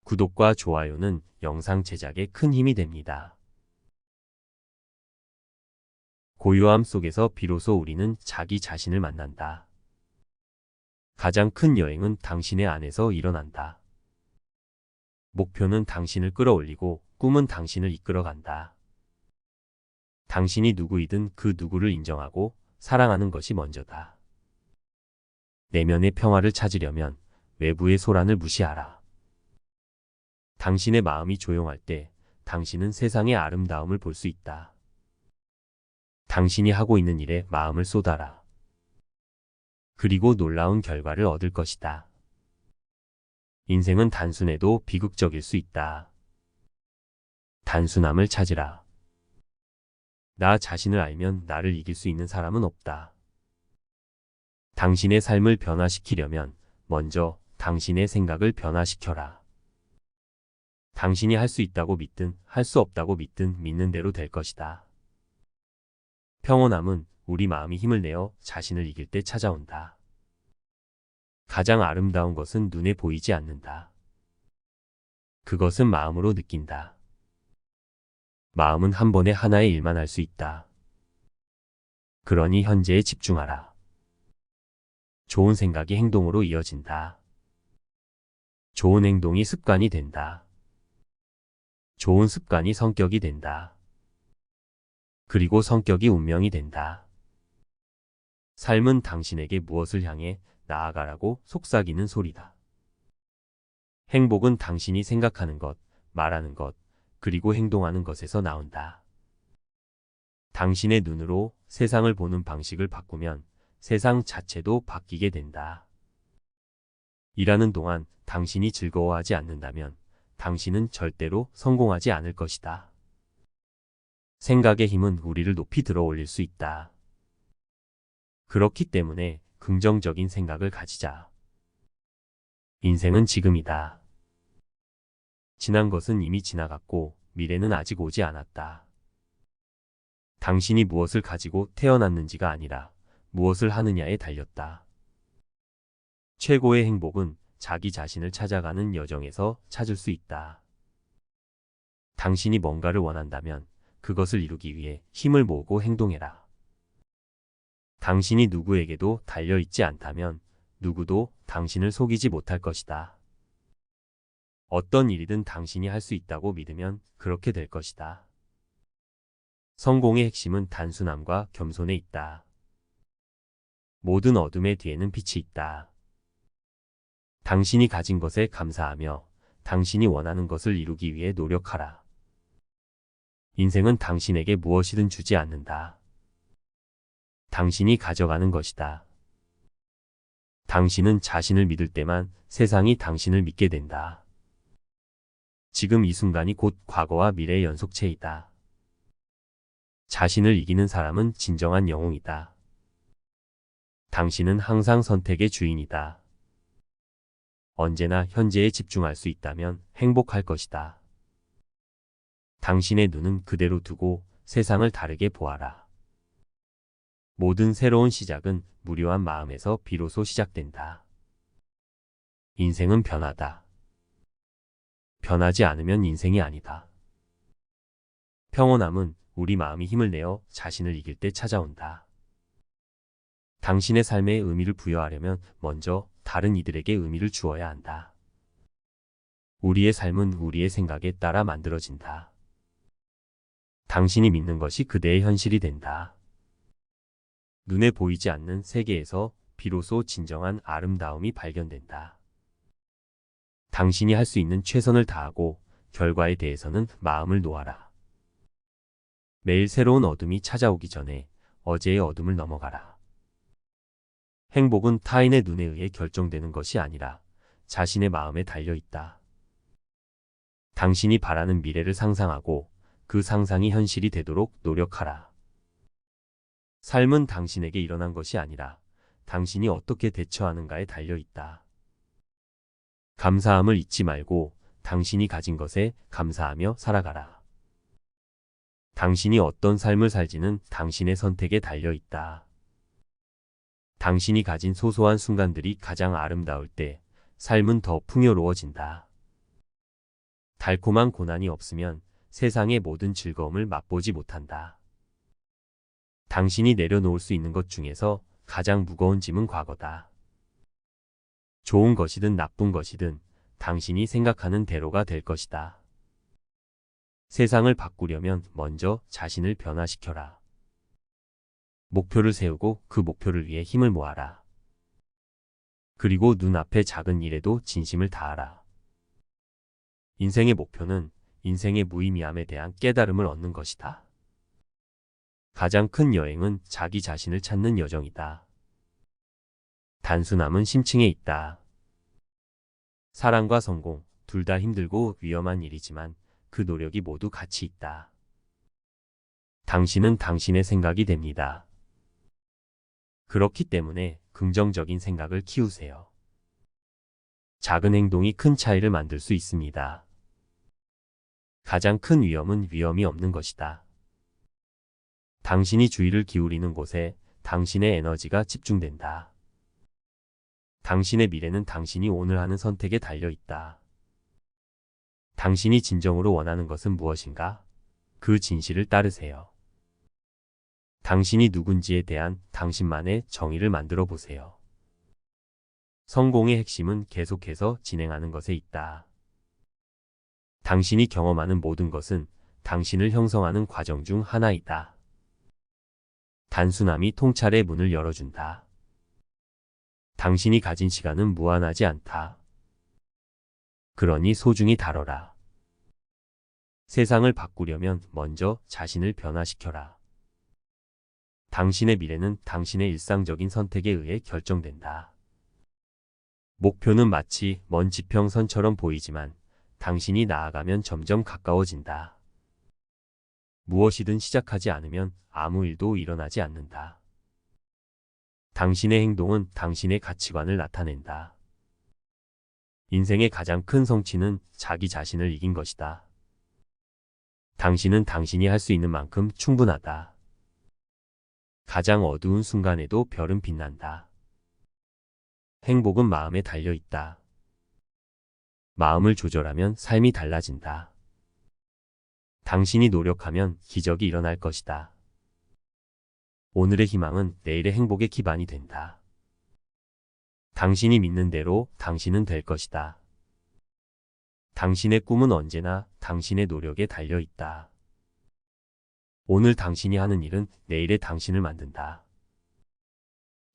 구독과 좋아요는 영상 제작에 큰 힘이 됩니다. 고요함 속에서 비로소 우리는 자기 자신을 만난다. 가장 큰 여행은 당신의 안에서 일어난다. 목표는 당신을 끌어올리고 꿈은 당신을 이끌어간다. 당신이 누구이든 그 누구를 인정하고 사랑하는 것이 먼저다. 내면의 평화를 찾으려면 외부의 소란을 무시하라. 당신의 마음이 조용할 때 당신은 세상의 아름다움을 볼 수 있다. 당신이 하고 있는 일에 마음을 쏟아라. 그리고 놀라운 결과를 얻을 것이다. 인생은 단순해도 비극적일 수 있다. 단순함을 찾으라. 나 자신을 알면 나를 이길 수 있는 사람은 없다. 당신의 삶을 변화시키려면 먼저 당신의 생각을 변화시켜라. 당신이 할 수 있다고 믿든 할 수 없다고 믿든 믿는 대로 될 것이다. 평온함은 우리 마음이 힘을 내어 자신을 이길 때 찾아온다. 가장 아름다운 것은 눈에 보이지 않는다. 그것은 마음으로 느낀다. 마음은 한 번에 하나의 일만 할 수 있다. 그러니 현재에 집중하라. 좋은 생각이 행동으로 이어진다. 좋은 행동이 습관이 된다. 좋은 습관이 성격이 된다. 그리고 성격이 운명이 된다. 삶은 당신에게 무엇을 향해 나아가라고 속삭이는 소리다. 행복은 당신이 생각하는 것, 말하는 것, 그리고 행동하는 것에서 나온다. 당신의 눈으로 세상을 보는 방식을 바꾸면 세상 자체도 바뀌게 된다. 일하는 동안 당신이 즐거워하지 않는다면 당신은 절대로 성공하지 않을 것이다. 생각의 힘은 우리를 높이 들어 올릴 수 있다. 그렇기 때문에 긍정적인 생각을 가지자. 인생은 지금이다. 지난 것은 이미 지나갔고 미래는 아직 오지 않았다. 당신이 무엇을 가지고 태어났는지가 아니라 무엇을 하느냐에 달렸다. 최고의 행복은 자기 자신을 찾아가는 여정에서 찾을 수 있다. 당신이 뭔가를 원한다면 그것을 이루기 위해 힘을 모으고 행동해라. 당신이 누구에게도 달려있지 않다면 누구도 당신을 속이지 못할 것이다. 어떤 일이든 당신이 할 수 있다고 믿으면 그렇게 될 것이다. 성공의 핵심은 단순함과 겸손에 있다. 모든 어둠의 뒤에는 빛이 있다. 당신이 가진 것에 감사하며 당신이 원하는 것을 이루기 위해 노력하라. 인생은 당신에게 무엇이든 주지 않는다. 당신이 가져가는 것이다. 당신은 자신을 믿을 때만 세상이 당신을 믿게 된다. 지금 이 순간이 곧 과거와 미래의 연속체이다. 자신을 이기는 사람은 진정한 영웅이다. 당신은 항상 선택의 주인이다. 언제나 현재에 집중할 수 있다면 행복할 것이다. 당신의 눈은 그대로 두고 세상을 다르게 보아라. 모든 새로운 시작은 무료한 마음에서 비로소 시작된다. 인생은 변하다. 변하지 않으면 인생이 아니다. 평온함은 우리 마음이 힘을 내어 자신을 이길 때 찾아온다. 당신의 삶에 의미를 부여하려면 먼저 다른 이들에게 의미를 주어야 한다. 우리의 삶은 우리의 생각에 따라 만들어진다. 당신이 믿는 것이 그대의 현실이 된다. 눈에 보이지 않는 세계에서 비로소 진정한 아름다움이 발견된다. 당신이 할 수 있는 최선을 다하고 결과에 대해서는 마음을 놓아라. 매일 새로운 어둠이 찾아오기 전에 어제의 어둠을 넘어가라. 행복은 타인의 눈에 의해 결정되는 것이 아니라 자신의 마음에 달려 있다. 당신이 바라는 미래를 상상하고 그 상상이 현실이 되도록 노력하라. 삶은 당신에게 일어난 것이 아니라 당신이 어떻게 대처하는가에 달려 있다. 감사함을 잊지 말고 당신이 가진 것에 감사하며 살아가라. 당신이 어떤 삶을 살지는 당신의 선택에 달려 있다. 당신이 가진 소소한 순간들이 가장 아름다울 때 삶은 더 풍요로워진다. 달콤한 고난이 없으면 세상의 모든 즐거움을 맛보지 못한다. 당신이 내려놓을 수 있는 것 중에서 가장 무거운 짐은 과거다. 좋은 것이든 나쁜 것이든 당신이 생각하는 대로가 될 것이다. 세상을 바꾸려면 먼저 자신을 변화시켜라. 목표를 세우고 그 목표를 위해 힘을 모아라. 그리고 눈앞의 작은 일에도 진심을 다하라. 인생의 목표는 인생의 무의미함에 대한 깨달음을 얻는 것이다. 가장 큰 여행은 자기 자신을 찾는 여정이다. 단순함은 심층에 있다. 사랑과 성공, 둘 다 힘들고 위험한 일이지만 그 노력이 모두 가치 있다. 당신은 당신의 생각이 됩니다. 그렇기 때문에 긍정적인 생각을 키우세요. 작은 행동이 큰 차이를 만들 수 있습니다. 가장 큰 위험은 위험이 없는 것이다. 당신이 주의를 기울이는 곳에 당신의 에너지가 집중된다. 당신의 미래는 당신이 오늘 하는 선택에 달려 있다. 당신이 진정으로 원하는 것은 무엇인가? 그 진실을 따르세요. 당신이 누군지에 대한 당신만의 정의를 만들어 보세요. 성공의 핵심은 계속해서 진행하는 것에 있다. 당신이 경험하는 모든 것은 당신을 형성하는 과정 중 하나이다. 단순함이 통찰의 문을 열어준다. 당신이 가진 시간은 무한하지 않다. 그러니 소중히 다뤄라. 세상을 바꾸려면 먼저 자신을 변화시켜라. 당신의 미래는 당신의 일상적인 선택에 의해 결정된다. 목표는 마치 먼 지평선처럼 보이지만 당신이 나아가면 점점 가까워진다. 무엇이든 시작하지 않으면 아무 일도 일어나지 않는다. 당신의 행동은 당신의 가치관을 나타낸다. 인생의 가장 큰 성취는 자기 자신을 이긴 것이다. 당신은 당신이 할 수 있는 만큼 충분하다. 가장 어두운 순간에도 별은 빛난다. 행복은 마음에 달려 있다. 마음을 조절하면 삶이 달라진다. 당신이 노력하면 기적이 일어날 것이다. 오늘의 희망은 내일의 행복의 기반이 된다. 당신이 믿는 대로 당신은 될 것이다. 당신의 꿈은 언제나 당신의 노력에 달려 있다. 오늘 당신이 하는 일은 내일의 당신을 만든다.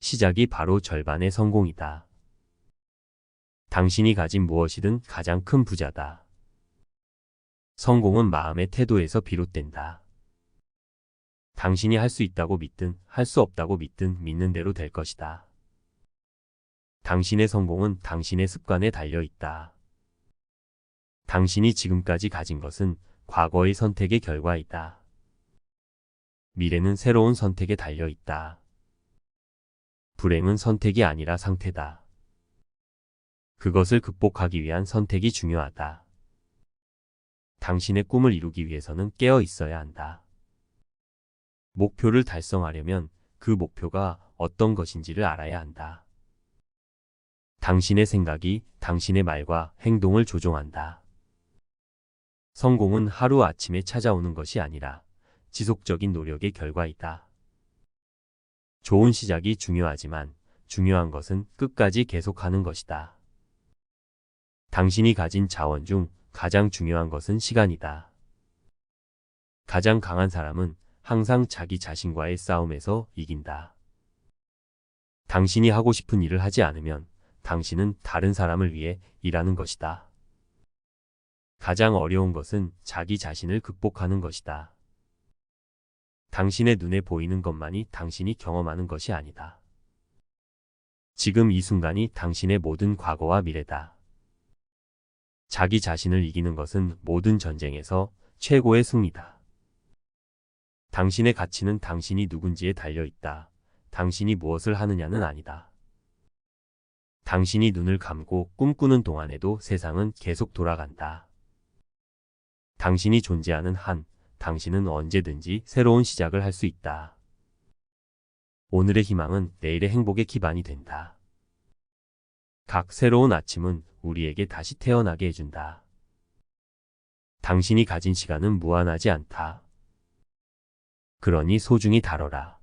시작이 바로 절반의 성공이다. 당신이 가진 무엇이든 가장 큰 부자다. 성공은 마음의 태도에서 비롯된다. 당신이 할 수 있다고 믿든 할 수 없다고 믿든 믿는 대로 될 것이다. 당신의 성공은 당신의 습관에 달려 있다. 당신이 지금까지 가진 것은 과거의 선택의 결과이다. 미래는 새로운 선택에 달려 있다. 불행은 선택이 아니라 상태다. 그것을 극복하기 위한 선택이 중요하다. 당신의 꿈을 이루기 위해서는 깨어 있어야 한다. 목표를 달성하려면 그 목표가 어떤 것인지를 알아야 한다. 당신의 생각이 당신의 말과 행동을 조종한다. 성공은 하루아침에 찾아오는 것이 아니라 지속적인 노력의 결과이다. 좋은 시작이 중요하지만 중요한 것은 끝까지 계속하는 것이다. 당신이 가진 자원 중 가장 중요한 것은 시간이다. 가장 강한 사람은 항상 자기 자신과의 싸움에서 이긴다. 당신이 하고 싶은 일을 하지 않으면 당신은 다른 사람을 위해 일하는 것이다. 가장 어려운 것은 자기 자신을 극복하는 것이다. 당신의 눈에 보이는 것만이 당신이 경험하는 것이 아니다. 지금 이 순간이 당신의 모든 과거와 미래다. 자기 자신을 이기는 것은 모든 전쟁에서 최고의 승리다. 당신의 가치는 당신이 누군지에 달려 있다. 당신이 무엇을 하느냐는 아니다. 당신이 눈을 감고 꿈꾸는 동안에도 세상은 계속 돌아간다. 당신이 존재하는 한, 당신은 언제든지 새로운 시작을 할 수 있다. 오늘의 희망은 내일의 행복의 기반이 된다. 각 새로운 아침은 우리에게 다시 태어나게 해준다. 당신이 가진 시간은 무한하지 않다. 그러니 소중히 다뤄라.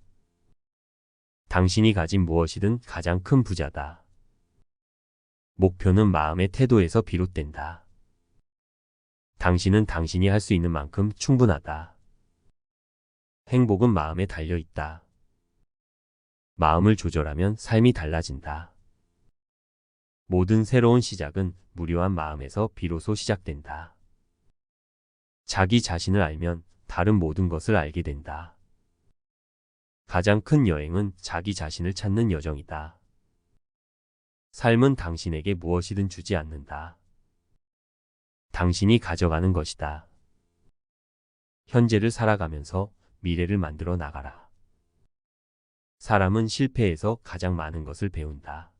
당신이 가진 무엇이든 가장 큰 부자다. 목표는 마음의 태도에서 비롯된다. 당신은 당신이 할 수 있는 만큼 충분하다. 행복은 마음에 달려 있다. 마음을 조절하면 삶이 달라진다. 모든 새로운 시작은 무료한 마음에서 비로소 시작된다. 자기 자신을 알면 다른 모든 것을 알게 된다. 가장 큰 여행은 자기 자신을 찾는 여정이다. 삶은 당신에게 무엇이든 주지 않는다. 당신이 가져가는 것이다. 현재를 살아가면서 미래를 만들어 나가라. 사람은 실패에서 가장 많은 것을 배운다.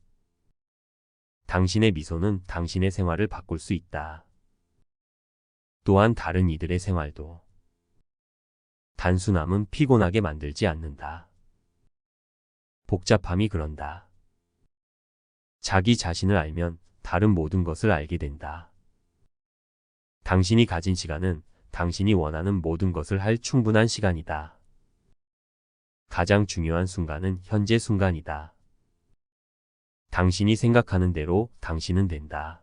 당신의 미소는 당신의 생활을 바꿀 수 있다. 또한 다른 이들의 생활도. 단순함은 피곤하게 만들지 않는다. 복잡함이 그런다. 자기 자신을 알면 다른 모든 것을 알게 된다. 당신이 가진 시간은 당신이 원하는 모든 것을 할 충분한 시간이다. 가장 중요한 순간은 현재 순간이다. 당신이 생각하는 대로 당신은 된다.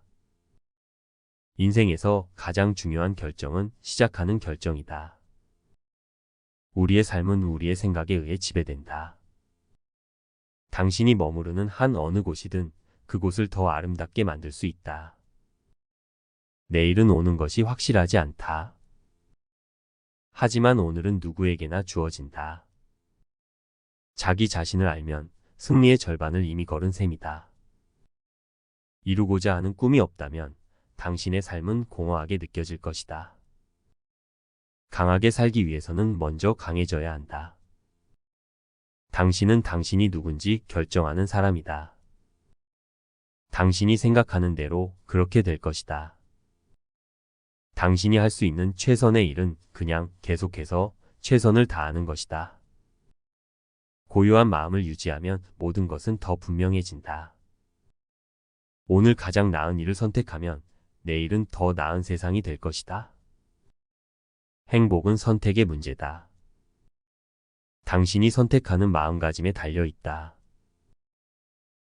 인생에서 가장 중요한 결정은 시작하는 결정이다. 우리의 삶은 우리의 생각에 의해 지배된다. 당신이 머무르는 한 어느 곳이든 그곳을 더 아름답게 만들 수 있다. 내일은 오는 것이 확실하지 않다. 하지만 오늘은 누구에게나 주어진다. 자기 자신을 알면 승리의 절반을 이미 걸은 셈이다. 이루고자 하는 꿈이 없다면 당신의 삶은 공허하게 느껴질 것이다. 강하게 살기 위해서는 먼저 강해져야 한다. 당신은 당신이 누군지 결정하는 사람이다. 당신이 생각하는 대로 그렇게 될 것이다. 당신이 할 수 있는 최선의 일은 그냥 계속해서 최선을 다하는 것이다. 고요한 마음을 유지하면 모든 것은 더 분명해진다. 오늘 가장 나은 일을 선택하면 내일은 더 나은 세상이 될 것이다. 행복은 선택의 문제다. 당신이 선택하는 마음가짐에 달려 있다.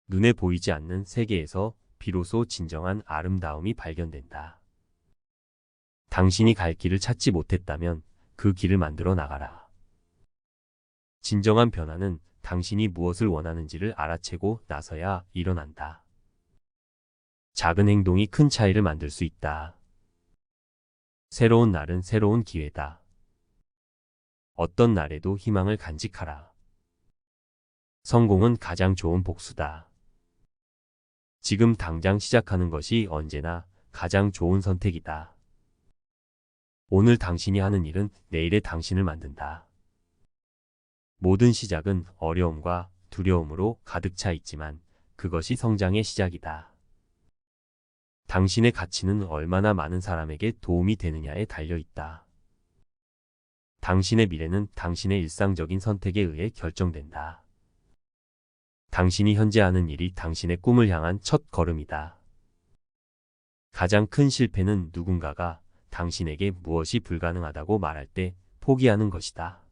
눈에 보이지 않는 세계에서 비로소 진정한 아름다움이 발견된다. 당신이 갈 길을 찾지 못했다면 그 길을 만들어 나가라. 진정한 변화는 당신이 무엇을 원하는지를 알아채고 나서야 일어난다. 작은 행동이 큰 차이를 만들 수 있다. 새로운 날은 새로운 기회다. 어떤 날에도 희망을 간직하라. 성공은 가장 좋은 복수다. 지금 당장 시작하는 것이 언제나 가장 좋은 선택이다. 오늘 당신이 하는 일은 내일의 당신을 만든다. 모든 시작은 어려움과 두려움으로 가득 차 있지만 그것이 성장의 시작이다. 당신의 가치는 얼마나 많은 사람에게 도움이 되느냐에 달려 있다. 당신의 미래는 당신의 일상적인 선택에 의해 결정된다. 당신이 현재 하는 일이 당신의 꿈을 향한 첫 걸음이다. 가장 큰 실패는 누군가가 당신에게 무엇이 불가능하다고 말할 때 포기하는 것이다.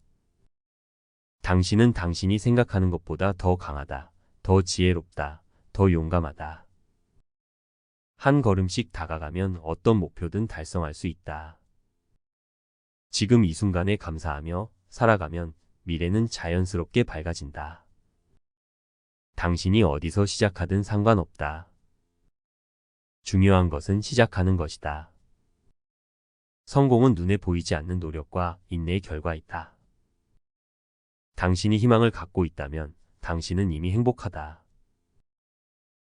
당신은 당신이 생각하는 것보다 더 강하다, 더 지혜롭다, 더 용감하다. 한 걸음씩 다가가면 어떤 목표든 달성할 수 있다. 지금 이 순간에 감사하며 살아가면 미래는 자연스럽게 밝아진다. 당신이 어디서 시작하든 상관없다. 중요한 것은 시작하는 것이다. 성공은 눈에 보이지 않는 노력과 인내의 결과이다. 당신이 희망을 갖고 있다면 당신은 이미 행복하다.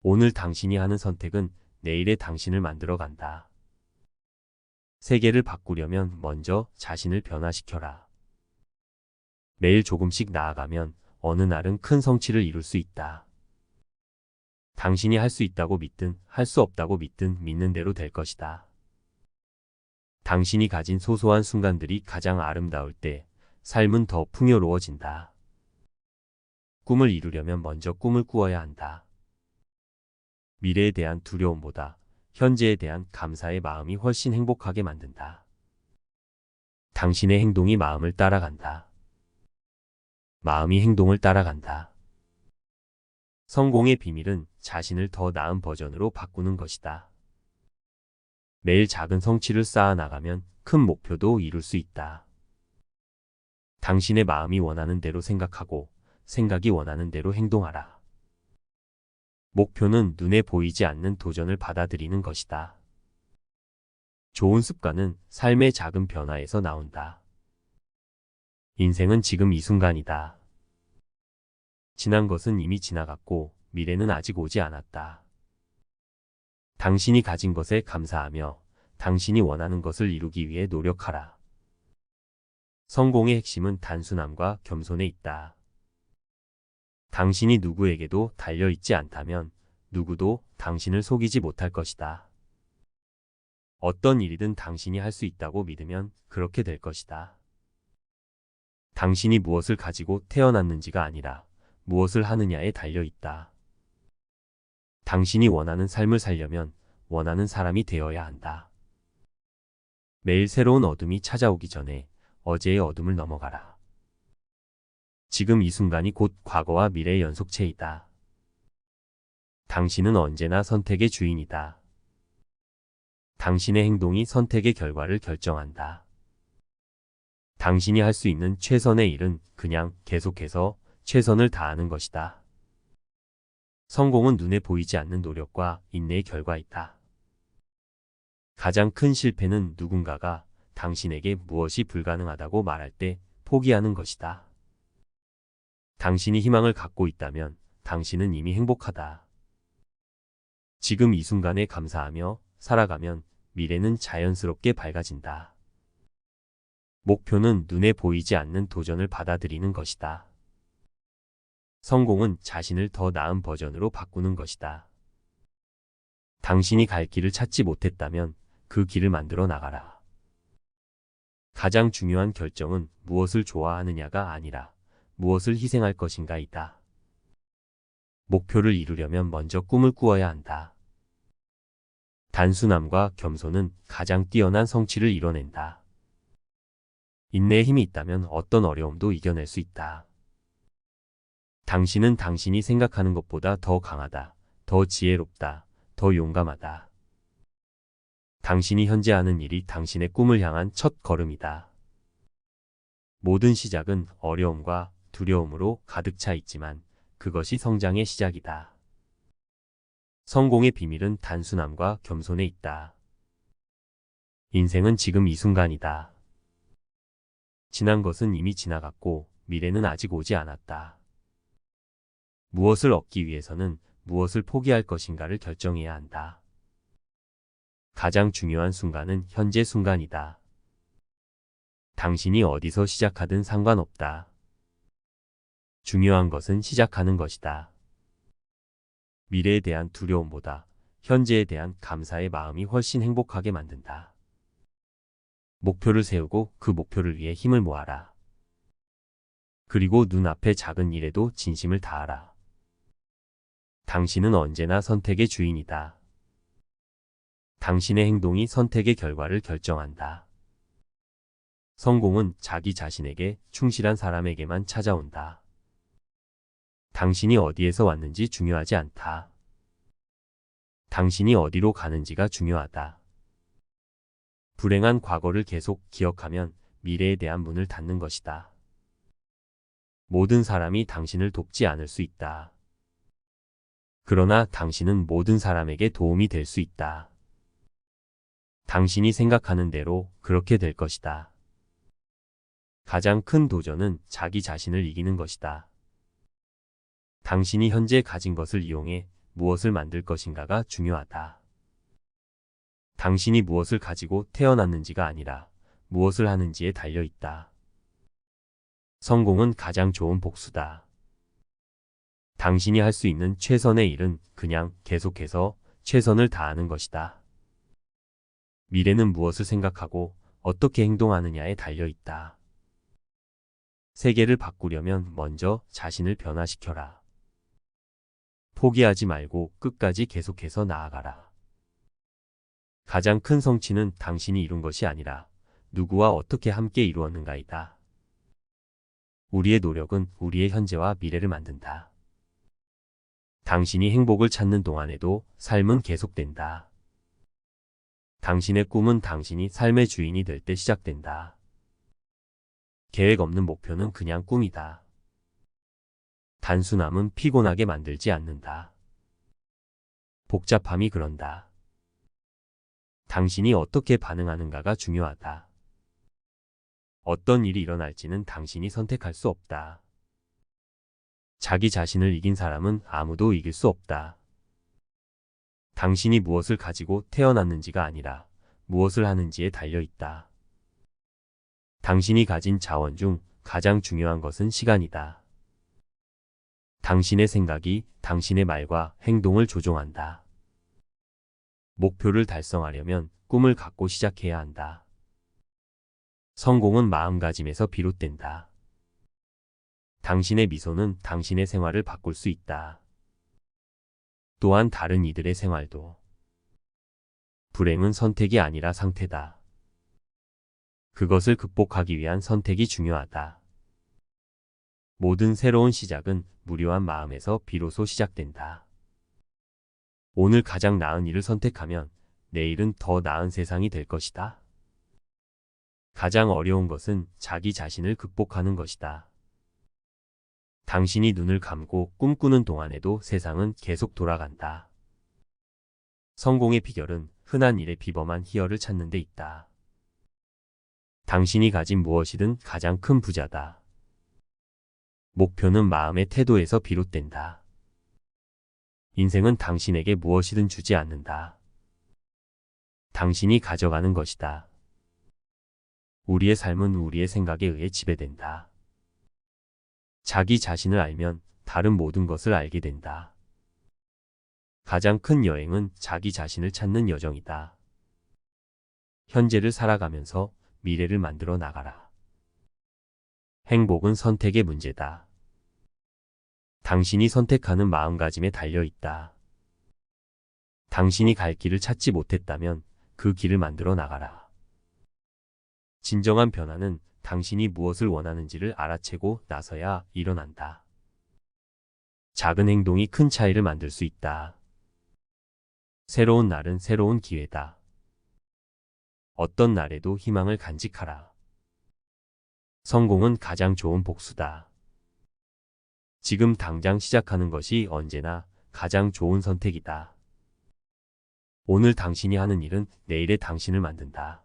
오늘 당신이 하는 선택은 내일의 당신을 만들어 간다. 세계를 바꾸려면 먼저 자신을 변화시켜라. 매일 조금씩 나아가면 어느 날은 큰 성취를 이룰 수 있다. 당신이 할 수 있다고 믿든 할 수 없다고 믿든 믿는 대로 될 것이다. 당신이 가진 소소한 순간들이 가장 아름다울 때 삶은 더 풍요로워진다. 꿈을 이루려면 먼저 꿈을 꾸어야 한다. 미래에 대한 두려움보다 현재에 대한 감사의 마음이 훨씬 행복하게 만든다. 당신의 행동이 마음을 따라간다. 마음이 행동을 따라간다. 성공의 비밀은 자신을 더 나은 버전으로 바꾸는 것이다. 매일 작은 성취를 쌓아 나가면 큰 목표도 이룰 수 있다. 당신의 마음이 원하는 대로 생각하고 생각이 원하는 대로 행동하라. 목표는 눈에 보이지 않는 도전을 받아들이는 것이다. 좋은 습관은 삶의 작은 변화에서 나온다. 인생은 지금 이 순간이다. 지난 것은 이미 지나갔고 미래는 아직 오지 않았다. 당신이 가진 것에 감사하며 당신이 원하는 것을 이루기 위해 노력하라. 성공의 핵심은 단순함과 겸손에 있다. 당신이 누구에게도 달려있지 않다면 누구도 당신을 속이지 못할 것이다. 어떤 일이든 당신이 할 수 있다고 믿으면 그렇게 될 것이다. 당신이 무엇을 가지고 태어났는지가 아니라 무엇을 하느냐에 달려있다. 당신이 원하는 삶을 살려면 원하는 사람이 되어야 한다. 매일 새로운 어둠이 찾아오기 전에 어제의 어둠을 넘어가라. 지금 이 순간이 곧 과거와 미래의 연속체이다. 당신은 언제나 선택의 주인이다. 당신의 행동이 선택의 결과를 결정한다. 당신이 할 수 있는 최선의 일은 그냥 계속해서 최선을 다하는 것이다. 성공은 눈에 보이지 않는 노력과 인내의 결과이다. 가장 큰 실패는 누군가가 당신에게 무엇이 불가능하다고 말할 때 포기하는 것이다. 당신이 희망을 갖고 있다면 당신은 이미 행복하다. 지금 이 순간에 감사하며 살아가면 미래는 자연스럽게 밝아진다. 목표는 눈에 보이지 않는 도전을 받아들이는 것이다. 성공은 자신을 더 나은 버전으로 바꾸는 것이다. 당신이 갈 길을 찾지 못했다면 그 길을 만들어 나가라. 가장 중요한 결정은 무엇을 좋아하느냐가 아니라 무엇을 희생할 것인가이다. 목표를 이루려면 먼저 꿈을 꾸어야 한다. 단순함과 겸손은 가장 뛰어난 성취를 이뤄낸다. 인내의 힘이 있다면 어떤 어려움도 이겨낼 수 있다. 당신은 당신이 생각하는 것보다 더 강하다, 더 지혜롭다, 더 용감하다. 당신이 현재 하는 일이 당신의 꿈을 향한 첫 걸음이다. 모든 시작은 어려움과 두려움으로 가득 차 있지만 그것이 성장의 시작이다. 성공의 비밀은 단순함과 겸손에 있다. 인생은 지금 이 순간이다. 지난 것은 이미 지나갔고 미래는 아직 오지 않았다. 무엇을 얻기 위해서는 무엇을 포기할 것인가를 결정해야 한다. 가장 중요한 순간은 현재 순간이다. 당신이 어디서 시작하든 상관없다. 중요한 것은 시작하는 것이다. 미래에 대한 두려움보다 현재에 대한 감사의 마음이 훨씬 행복하게 만든다. 목표를 세우고 그 목표를 위해 힘을 모아라. 그리고 눈앞의 작은 일에도 진심을 다하라. 당신은 언제나 선택의 주인이다. 당신의 행동이 선택의 결과를 결정한다. 성공은 자기 자신에게 충실한 사람에게만 찾아온다. 당신이 어디에서 왔는지 중요하지 않다. 당신이 어디로 가는지가 중요하다. 불행한 과거를 계속 기억하면 미래에 대한 문을 닫는 것이다. 모든 사람이 당신을 돕지 않을 수 있다. 그러나 당신은 모든 사람에게 도움이 될 수 있다. 당신이 생각하는 대로 그렇게 될 것이다. 가장 큰 도전은 자기 자신을 이기는 것이다. 당신이 현재 가진 것을 이용해 무엇을 만들 것인가가 중요하다. 당신이 무엇을 가지고 태어났는지가 아니라 무엇을 하는지에 달려 있다. 성공은 가장 좋은 복수다. 당신이 할 수 있는 최선의 일은 그냥 계속해서 최선을 다하는 것이다. 미래는 무엇을 생각하고 어떻게 행동하느냐에 달려 있다. 세계를 바꾸려면 먼저 자신을 변화시켜라. 포기하지 말고 끝까지 계속해서 나아가라. 가장 큰 성취는 당신이 이룬 것이 아니라 누구와 어떻게 함께 이루었는가이다. 우리의 노력은 우리의 현재와 미래를 만든다. 당신이 행복을 찾는 동안에도 삶은 계속된다. 당신의 꿈은 당신이 삶의 주인이 될 때 시작된다. 계획 없는 목표는 그냥 꿈이다. 단순함은 피곤하게 만들지 않는다. 복잡함이 그런다. 당신이 어떻게 반응하는가가 중요하다. 어떤 일이 일어날지는 당신이 선택할 수 없다. 자기 자신을 이긴 사람은 아무도 이길 수 없다. 당신이 무엇을 가지고 태어났는지가 아니라 무엇을 하는지에 달려 있다. 당신이 가진 자원 중 가장 중요한 것은 시간이다. 당신의 생각이 당신의 말과 행동을 조종한다. 목표를 달성하려면 꿈을 갖고 시작해야 한다. 성공은 마음가짐에서 비롯된다. 당신의 미소는 당신의 생활을 바꿀 수 있다. 또한 다른 이들의 생활도. 불행은 선택이 아니라 상태다. 그것을 극복하기 위한 선택이 중요하다. 모든 새로운 시작은 무료한 마음에서 비로소 시작된다. 오늘 가장 나은 일을 선택하면 내일은 더 나은 세상이 될 것이다. 가장 어려운 것은 자기 자신을 극복하는 것이다. 당신이 눈을 감고 꿈꾸는 동안에도 세상은 계속 돌아간다. 성공의 비결은 흔한 일에 비범한 희열을 찾는 데 있다. 당신이 가진 무엇이든 가장 큰 부자다. 목표는 마음의 태도에서 비롯된다. 인생은 당신에게 무엇이든 주지 않는다. 당신이 가져가는 것이다. 우리의 삶은 우리의 생각에 의해 지배된다. 자기 자신을 알면 다른 모든 것을 알게 된다. 가장 큰 여행은 자기 자신을 찾는 여정이다. 현재를 살아가면서 미래를 만들어 나가라. 행복은 선택의 문제다. 당신이 선택하는 마음가짐에 달려 있다. 당신이 갈 길을 찾지 못했다면 그 길을 만들어 나가라. 진정한 변화는 당신이 무엇을 원하는지를 알아채고 나서야 일어난다. 작은 행동이 큰 차이를 만들 수 있다. 새로운 날은 새로운 기회다. 어떤 날에도 희망을 간직하라. 성공은 가장 좋은 복수다. 지금 당장 시작하는 것이 언제나 가장 좋은 선택이다. 오늘 당신이 하는 일은 내일의 당신을 만든다.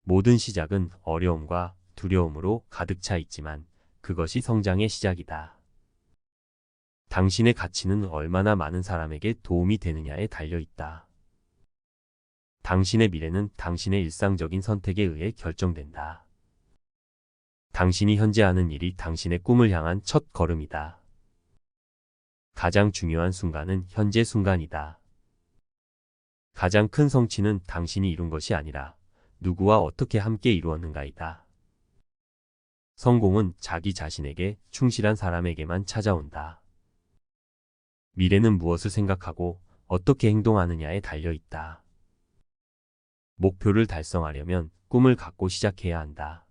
모든 시작은 어려움과 두려움으로 가득 차 있지만 그것이 성장의 시작이다. 당신의 가치는 얼마나 많은 사람에게 도움이 되느냐에 달려 있다. 당신의 미래는 당신의 일상적인 선택에 의해 결정된다. 당신이 현재 하는 일이 당신의 꿈을 향한 첫 걸음이다. 가장 중요한 순간은 현재 순간이다. 가장 큰 성취는 당신이 이룬 것이 아니라 누구와 어떻게 함께 이루었는가이다. 성공은 자기 자신에게 충실한 사람에게만 찾아온다. 미래는 무엇을 생각하고 어떻게 행동하느냐에 달려 있다. 목표를 달성하려면 꿈을 갖고 시작해야 한다.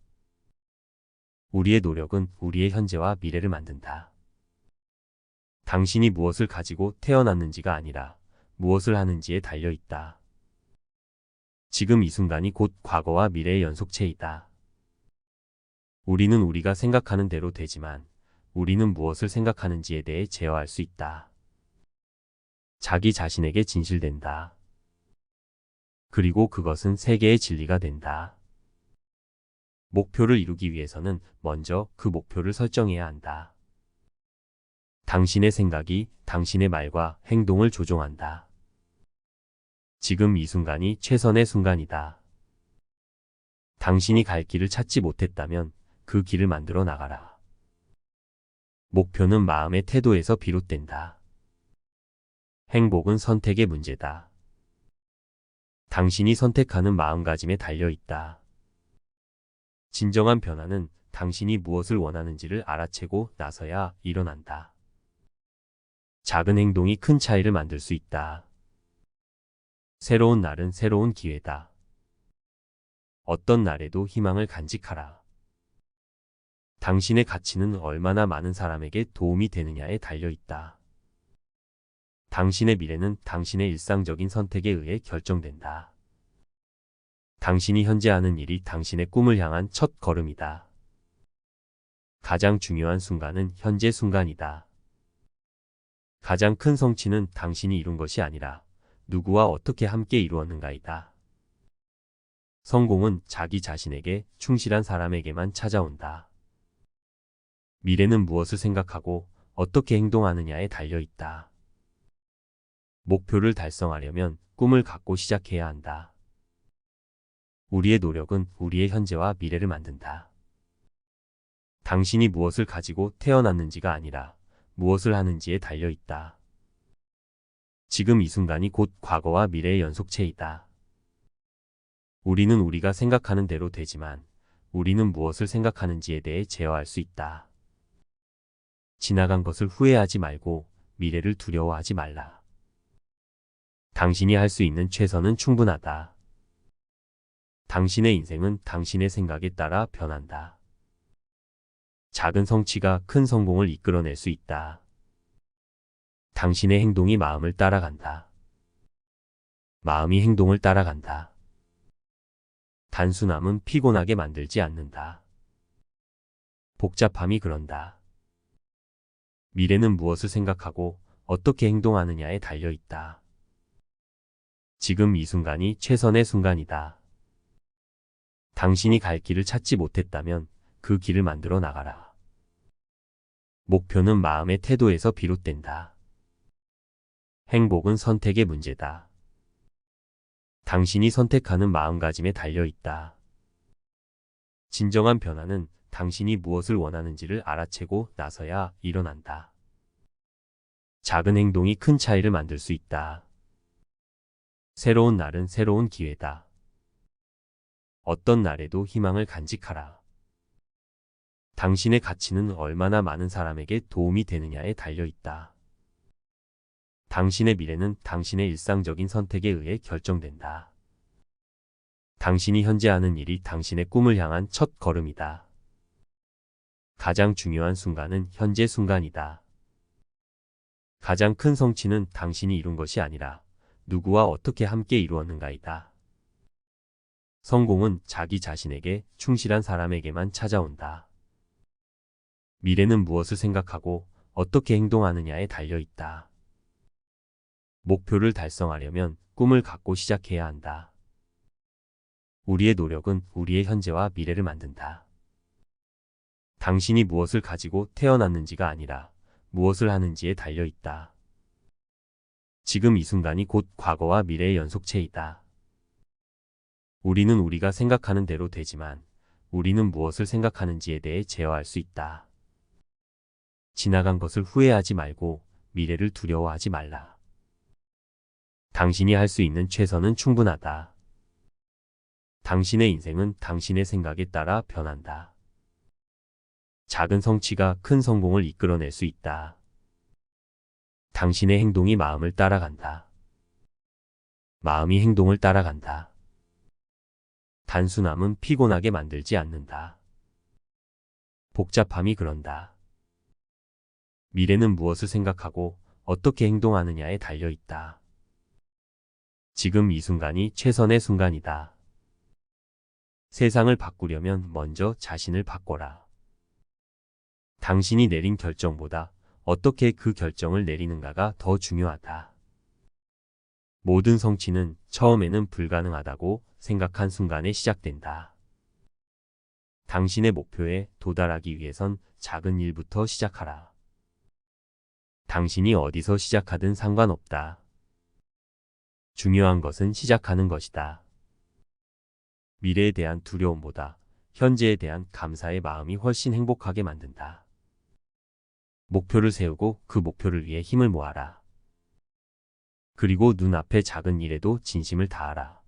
우리의 노력은 우리의 현재와 미래를 만든다. 당신이 무엇을 가지고 태어났는지가 아니라 무엇을 하는지에 달려 있다. 지금 이 순간이 곧 과거와 미래의 연속체이다. 우리는 우리가 생각하는 대로 되지만 우리는 무엇을 생각하는지에 대해 제어할 수 있다. 자기 자신에게 진실된다. 그리고 그것은 세계의 진리가 된다. 목표를 이루기 위해서는 먼저 그 목표를 설정해야 한다. 당신의 생각이 당신의 말과 행동을 조종한다. 지금 이 순간이 최선의 순간이다. 당신이 갈 길을 찾지 못했다면 그 길을 만들어 나가라. 목표는 마음의 태도에서 비롯된다. 행복은 선택의 문제다. 당신이 선택하는 마음가짐에 달려 있다. 진정한 변화는 당신이 무엇을 원하는지를 알아채고 나서야 일어난다. 작은 행동이 큰 차이를 만들 수 있다. 새로운 날은 새로운 기회다. 어떤 날에도 희망을 간직하라. 당신의 가치는 얼마나 많은 사람에게 도움이 되느냐에 달려 있다. 당신의 미래는 당신의 일상적인 선택에 의해 결정된다. 당신이 현재 하는 일이 당신의 꿈을 향한 첫 걸음이다. 가장 중요한 순간은 현재 순간이다. 가장 큰 성취는 당신이 이룬 것이 아니라 누구와 어떻게 함께 이루었는가이다. 성공은 자기 자신에게 충실한 사람에게만 찾아온다. 미래는 무엇을 생각하고 어떻게 행동하느냐에 달려 있다. 목표를 달성하려면 꿈을 갖고 시작해야 한다. 우리의 노력은 우리의 현재와 미래를 만든다. 당신이 무엇을 가지고 태어났는지가 아니라 무엇을 하는지에 달려 있다. 지금 이 순간이 곧 과거와 미래의 연속체이다. 우리는 우리가 생각하는 대로 되지만 우리는 무엇을 생각하는지에 대해 제어할 수 있다. 지나간 것을 후회하지 말고 미래를 두려워하지 말라. 당신이 할 수 있는 최선은 충분하다. 당신의 인생은 당신의 생각에 따라 변한다. 작은 성취가 큰 성공을 이끌어낼 수 있다. 당신의 행동이 마음을 따라간다. 마음이 행동을 따라간다. 단순함은 피곤하게 만들지 않는다. 복잡함이 그런다. 미래는 무엇을 생각하고 어떻게 행동하느냐에 달려 있다. 지금 이 순간이 최선의 순간이다. 당신이 갈 길을 찾지 못했다면 그 길을 만들어 나가라. 목표는 마음의 태도에서 비롯된다. 행복은 선택의 문제다. 당신이 선택하는 마음가짐에 달려 있다. 진정한 변화는 당신이 무엇을 원하는지를 알아채고 나서야 일어난다. 작은 행동이 큰 차이를 만들 수 있다. 새로운 날은 새로운 기회다. 어떤 날에도 희망을 간직하라. 당신의 가치는 얼마나 많은 사람에게 도움이 되느냐에 달려 있다. 당신의 미래는 당신의 일상적인 선택에 의해 결정된다. 당신이 현재 하는 일이 당신의 꿈을 향한 첫 걸음이다. 가장 중요한 순간은 현재 순간이다. 가장 큰 성취는 당신이 이룬 것이 아니라 누구와 어떻게 함께 이루었는가이다. 성공은 자기 자신에게 충실한 사람에게만 찾아온다. 미래는 무엇을 생각하고 어떻게 행동하느냐에 달려 있다. 목표를 달성하려면 꿈을 갖고 시작해야 한다. 우리의 노력은 우리의 현재와 미래를 만든다. 당신이 무엇을 가지고 태어났는지가 아니라 무엇을 하는지에 달려 있다. 지금 이 순간이 곧 과거와 미래의 연속체이다. 우리는 우리가 생각하는 대로 되지만 우리는 무엇을 생각하는지에 대해 제어할 수 있다. 지나간 것을 후회하지 말고 미래를 두려워하지 말라. 당신이 할 수 있는 최선은 충분하다. 당신의 인생은 당신의 생각에 따라 변한다. 작은 성취가 큰 성공을 이끌어낼 수 있다. 당신의 행동이 마음을 따라간다. 마음이 행동을 따라간다. 단순함은 피곤하게 만들지 않는다. 복잡함이 그런다. 미래는 무엇을 생각하고 어떻게 행동하느냐에 달려 있다. 지금 이 순간이 최선의 순간이다. 세상을 바꾸려면 먼저 자신을 바꿔라. 당신이 내린 결정보다 어떻게 그 결정을 내리는가가 더 중요하다. 모든 성취는 처음에는 불가능하다고 생각한 순간에 시작된다. 당신의 목표에 도달하기 위해선 작은 일부터 시작하라. 당신이 어디서 시작하든 상관없다. 중요한 것은 시작하는 것이다. 미래에 대한 두려움보다 현재에 대한 감사의 마음이 훨씬 행복하게 만든다. 목표를 세우고 그 목표를 위해 힘을 모아라. 그리고 눈앞의 작은 일에도 진심을 다하라.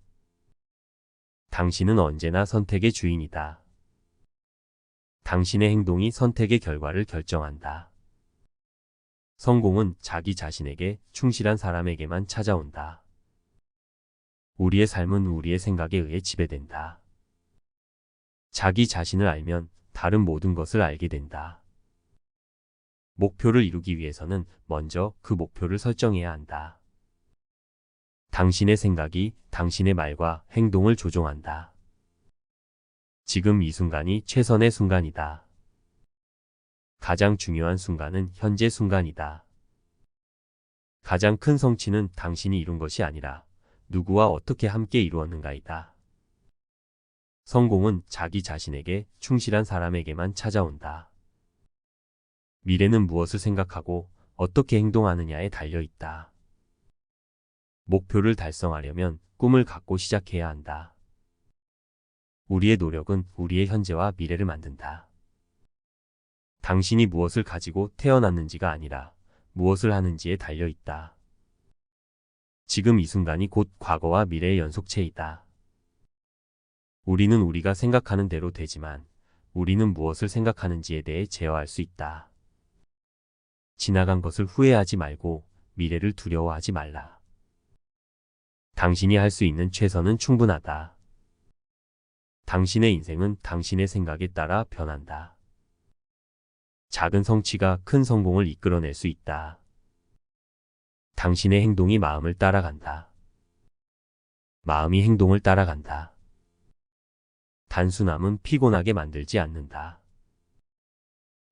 당신은 언제나 선택의 주인이다. 당신의 행동이 선택의 결과를 결정한다. 성공은 자기 자신에게 충실한 사람에게만 찾아온다. 우리의 삶은 우리의 생각에 의해 지배된다. 자기 자신을 알면 다른 모든 것을 알게 된다. 목표를 이루기 위해서는 먼저 그 목표를 설정해야 한다. 당신의 생각이 당신의 말과 행동을 조종한다. 지금 이 순간이 최선의 순간이다. 가장 중요한 순간은 현재 순간이다. 가장 큰 성취는 당신이 이룬 것이 아니라 누구와 어떻게 함께 이루었는가이다. 성공은 자기 자신에게 충실한 사람에게만 찾아온다. 미래는 무엇을 생각하고 어떻게 행동하느냐에 달려 있다. 목표를 달성하려면 꿈을 갖고 시작해야 한다. 우리의 노력은 우리의 현재와 미래를 만든다. 당신이 무엇을 가지고 태어났는지가 아니라 무엇을 하는지에 달려 있다. 지금 이 순간이 곧 과거와 미래의 연속체이다. 우리는 우리가 생각하는 대로 되지만 우리는 무엇을 생각하는지에 대해 제어할 수 있다. 지나간 것을 후회하지 말고 미래를 두려워하지 말라. 당신이 할 수 있는 최선은 충분하다. 당신의 인생은 당신의 생각에 따라 변한다. 작은 성취가 큰 성공을 이끌어낼 수 있다. 당신의 행동이 마음을 따라간다. 마음이 행동을 따라간다. 단순함은 피곤하게 만들지 않는다.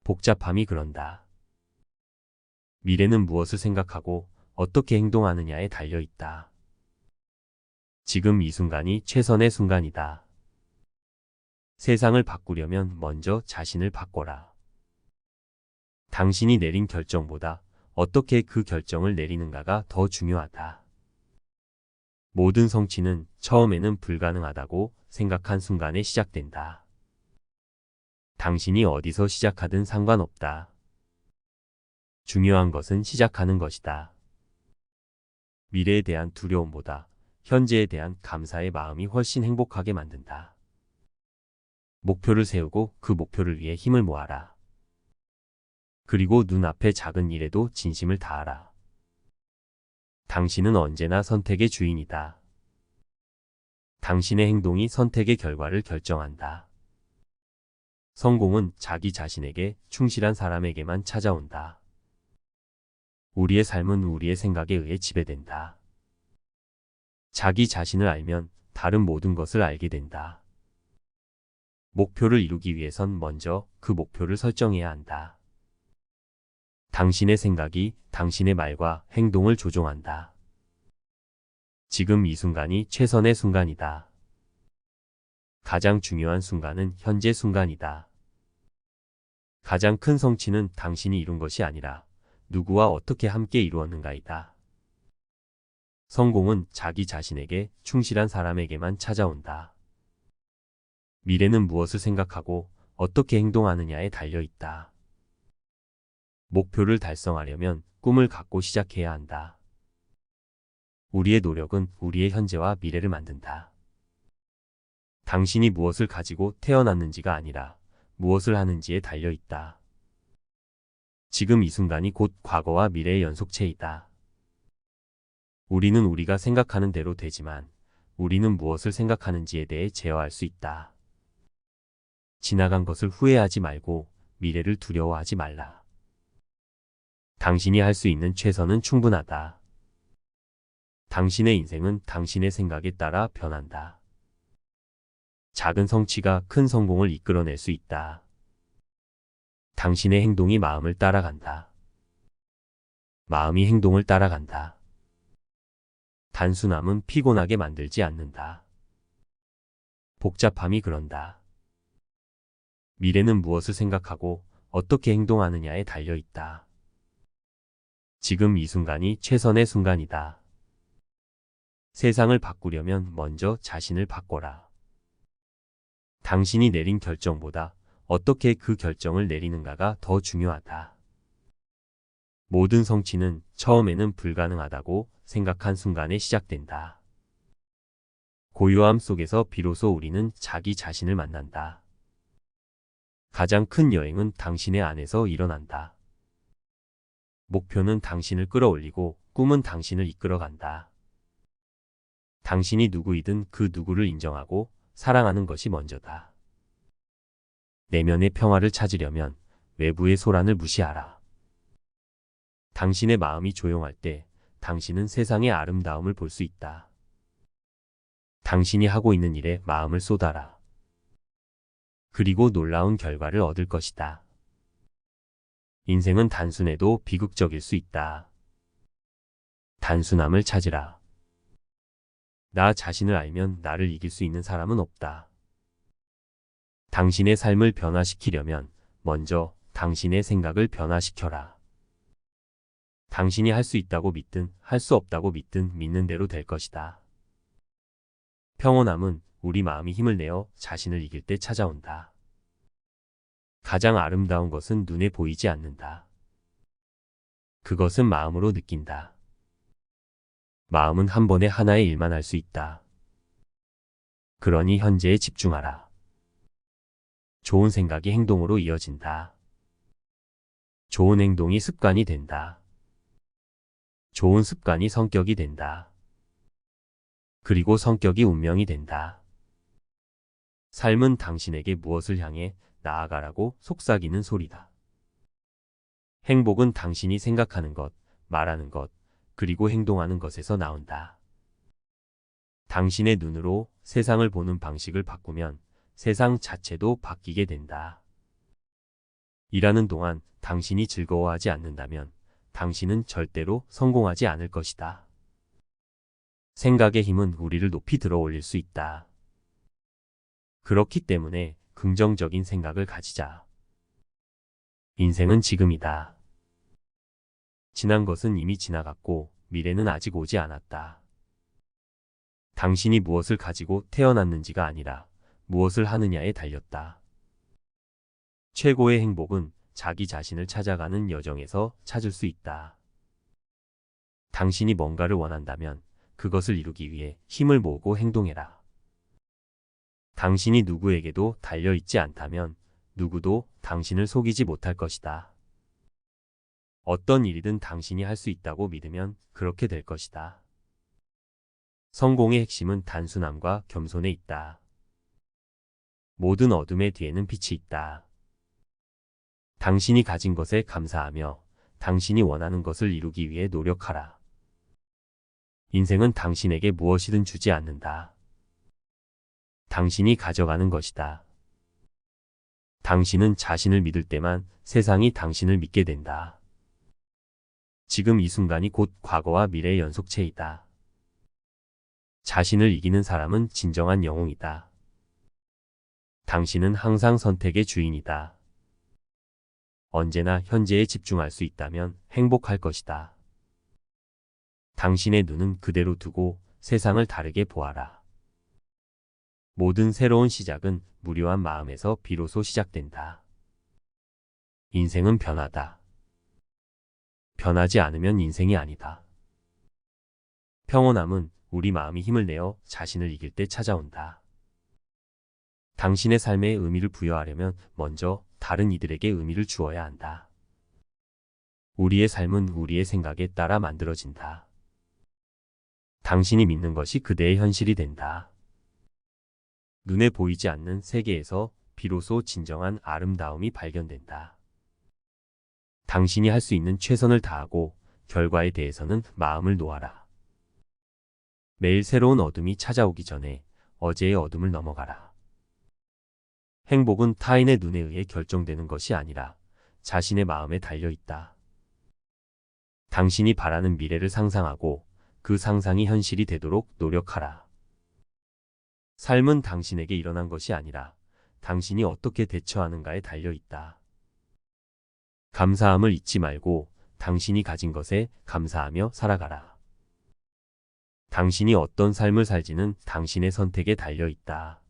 복잡함이 그런다. 미래는 무엇을 생각하고 어떻게 행동하느냐에 달려 있다. 지금 이 순간이 최선의 순간이다. 세상을 바꾸려면 먼저 자신을 바꿔라. 당신이 내린 결정보다 어떻게 그 결정을 내리는가가 더 중요하다. 모든 성취는 처음에는 불가능하다고 생각한 순간에 시작된다. 당신이 어디서 시작하든 상관없다. 중요한 것은 시작하는 것이다. 미래에 대한 두려움보다 현재에 대한 감사의 마음이 훨씬 행복하게 만든다. 목표를 세우고 그 목표를 위해 힘을 모아라. 그리고 눈앞의 작은 일에도 진심을 다하라. 당신은 언제나 선택의 주인이다. 당신의 행동이 선택의 결과를 결정한다. 성공은 자기 자신에게 충실한 사람에게만 찾아온다. 우리의 삶은 우리의 생각에 의해 지배된다. 자기 자신을 알면 다른 모든 것을 알게 된다. 목표를 이루기 위해선 먼저 그 목표를 설정해야 한다. 당신의 생각이 당신의 말과 행동을 조종한다. 지금 이 순간이 최선의 순간이다. 가장 중요한 순간은 현재 순간이다. 가장 큰 성취는 당신이 이룬 것이 아니라 누구와 어떻게 함께 이루었는가이다. 성공은 자기 자신에게 충실한 사람에게만 찾아온다. 미래는 무엇을 생각하고 어떻게 행동하느냐에 달려 있다. 목표를 달성하려면 꿈을 갖고 시작해야 한다. 우리의 노력은 우리의 현재와 미래를 만든다. 당신이 무엇을 가지고 태어났는지가 아니라 무엇을 하는지에 달려 있다. 지금 이 순간이 곧 과거와 미래의 연속체이다. 우리는 우리가 생각하는 대로 되지만 우리는 무엇을 생각하는지에 대해 제어할 수 있다. 지나간 것을 후회하지 말고 미래를 두려워하지 말라. 당신이 할 수 있는 최선은 충분하다. 당신의 인생은 당신의 생각에 따라 변한다. 작은 성취가 큰 성공을 이끌어낼 수 있다. 당신의 행동이 마음을 따라간다. 마음이 행동을 따라간다. 단순함은 피곤하게 만들지 않는다. 복잡함이 그런다. 미래는 무엇을 생각하고 어떻게 행동하느냐에 달려 있다. 지금 이 순간이 최선의 순간이다. 세상을 바꾸려면 먼저 자신을 바꿔라. 당신이 내린 결정보다 어떻게 그 결정을 내리는가가 더 중요하다. 모든 성취는 처음에는 불가능하다고 생각한 순간에 시작된다. 고요함 속에서 비로소 우리는 자기 자신을 만난다. 가장 큰 여행은 당신의 안에서 일어난다. 목표는 당신을 끌어올리고 꿈은 당신을 이끌어간다. 당신이 누구이든 그 누구를 인정하고 사랑하는 것이 먼저다. 내면의 평화를 찾으려면 외부의 소란을 무시하라. 당신의 마음이 조용할 때 당신은 세상의 아름다움을 볼 수 있다. 당신이 하고 있는 일에 마음을 쏟아라. 그리고 놀라운 결과를 얻을 것이다. 인생은 단순해도 비극적일 수 있다. 단순함을 찾으라. 나 자신을 알면 나를 이길 수 있는 사람은 없다. 당신의 삶을 변화시키려면 먼저 당신의 생각을 변화시켜라. 당신이 할 수 있다고 믿든 할 수 없다고 믿든 믿는 대로 될 것이다. 평온함은 우리 마음이 힘을 내어 자신을 이길 때 찾아온다. 가장 아름다운 것은 눈에 보이지 않는다. 그것은 마음으로 느낀다. 마음은 한 번에 하나의 일만 할 수 있다. 그러니 현재에 집중하라. 좋은 생각이 행동으로 이어진다. 좋은 행동이 습관이 된다. 좋은 습관이 성격이 된다. 그리고 성격이 운명이 된다. 삶은 당신에게 무엇을 향해 나아가라고 속삭이는 소리다. 행복은 당신이 생각하는 것, 말하는 것, 그리고 행동하는 것에서 나온다. 당신의 눈으로 세상을 보는 방식을 바꾸면 세상 자체도 바뀌게 된다. 일하는 동안 당신이 즐거워하지 않는다면 당신은 절대로 성공하지 않을 것이다. 생각의 힘은 우리를 높이 들어 올릴 수 있다. 그렇기 때문에 긍정적인 생각을 가지자. 인생은 지금이다. 지난 것은 이미 지나갔고 미래는 아직 오지 않았다. 당신이 무엇을 가지고 태어났는지가 아니라 무엇을 하느냐에 달렸다. 최고의 행복은 자기 자신을 찾아가는 여정에서 찾을 수 있다. 당신이 뭔가를 원한다면 그것을 이루기 위해 힘을 모으고 행동해라. 당신이 누구에게도 달려있지 않다면 누구도 당신을 속이지 못할 것이다. 어떤 일이든 당신이 할 수 있다고 믿으면 그렇게 될 것이다. 성공의 핵심은 단순함과 겸손에 있다. 모든 어둠의 뒤에는 빛이 있다. 당신이 가진 것에 감사하며 당신이 원하는 것을 이루기 위해 노력하라. 인생은 당신에게 무엇이든 주지 않는다. 당신이 가져가는 것이다. 당신은 자신을 믿을 때만 세상이 당신을 믿게 된다. 지금 이 순간이 곧 과거와 미래의 연속체이다. 자신을 이기는 사람은 진정한 영웅이다. 당신은 항상 선택의 주인이다. 언제나 현재에 집중할 수 있다면 행복할 것이다. 당신의 눈은 그대로 두고 세상을 다르게 보아라. 모든 새로운 시작은 무료한 마음에서 비로소 시작된다. 인생은 변하다. 변하지 않으면 인생이 아니다. 평온함은 우리 마음이 힘을 내어 자신을 이길 때 찾아온다. 당신의 삶에 의미를 부여하려면 먼저 다른 이들에게 의미를 주어야 한다. 우리의 삶은 우리의 생각에 따라 만들어진다. 당신이 믿는 것이 그대의 현실이 된다. 눈에 보이지 않는 세계에서 비로소 진정한 아름다움이 발견된다. 당신이 할 수 있는 최선을 다하고 결과에 대해서는 마음을 놓아라. 매일 새로운 어둠이 찾아오기 전에 어제의 어둠을 넘어가라. 행복은 타인의 눈에 의해 결정되는 것이 아니라 자신의 마음에 달려 있다. 당신이 바라는 미래를 상상하고 그 상상이 현실이 되도록 노력하라. 삶은 당신에게 일어난 것이 아니라 당신이 어떻게 대처하는가에 달려 있다. 감사함을 잊지 말고 당신이 가진 것에 감사하며 살아가라. 당신이 어떤 삶을 살지는 당신의 선택에 달려 있다.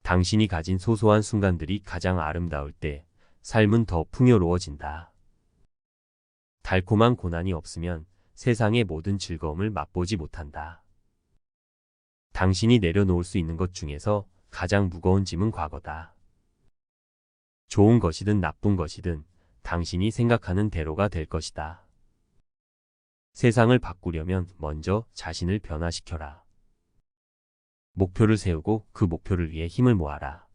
당신이 가진 소소한 순간들이 가장 아름다울 때 삶은 더 풍요로워진다. 달콤한 고난이 없으면 세상의 모든 즐거움을 맛보지 못한다. 당신이 내려놓을 수 있는 것 중에서 가장 무거운 짐은 과거다. 좋은 것이든 나쁜 것이든 당신이 생각하는 대로가 될 것이다. 세상을 바꾸려면 먼저 자신을 변화시켜라. 목표를 세우고 그 목표를 위해 힘을 모아라.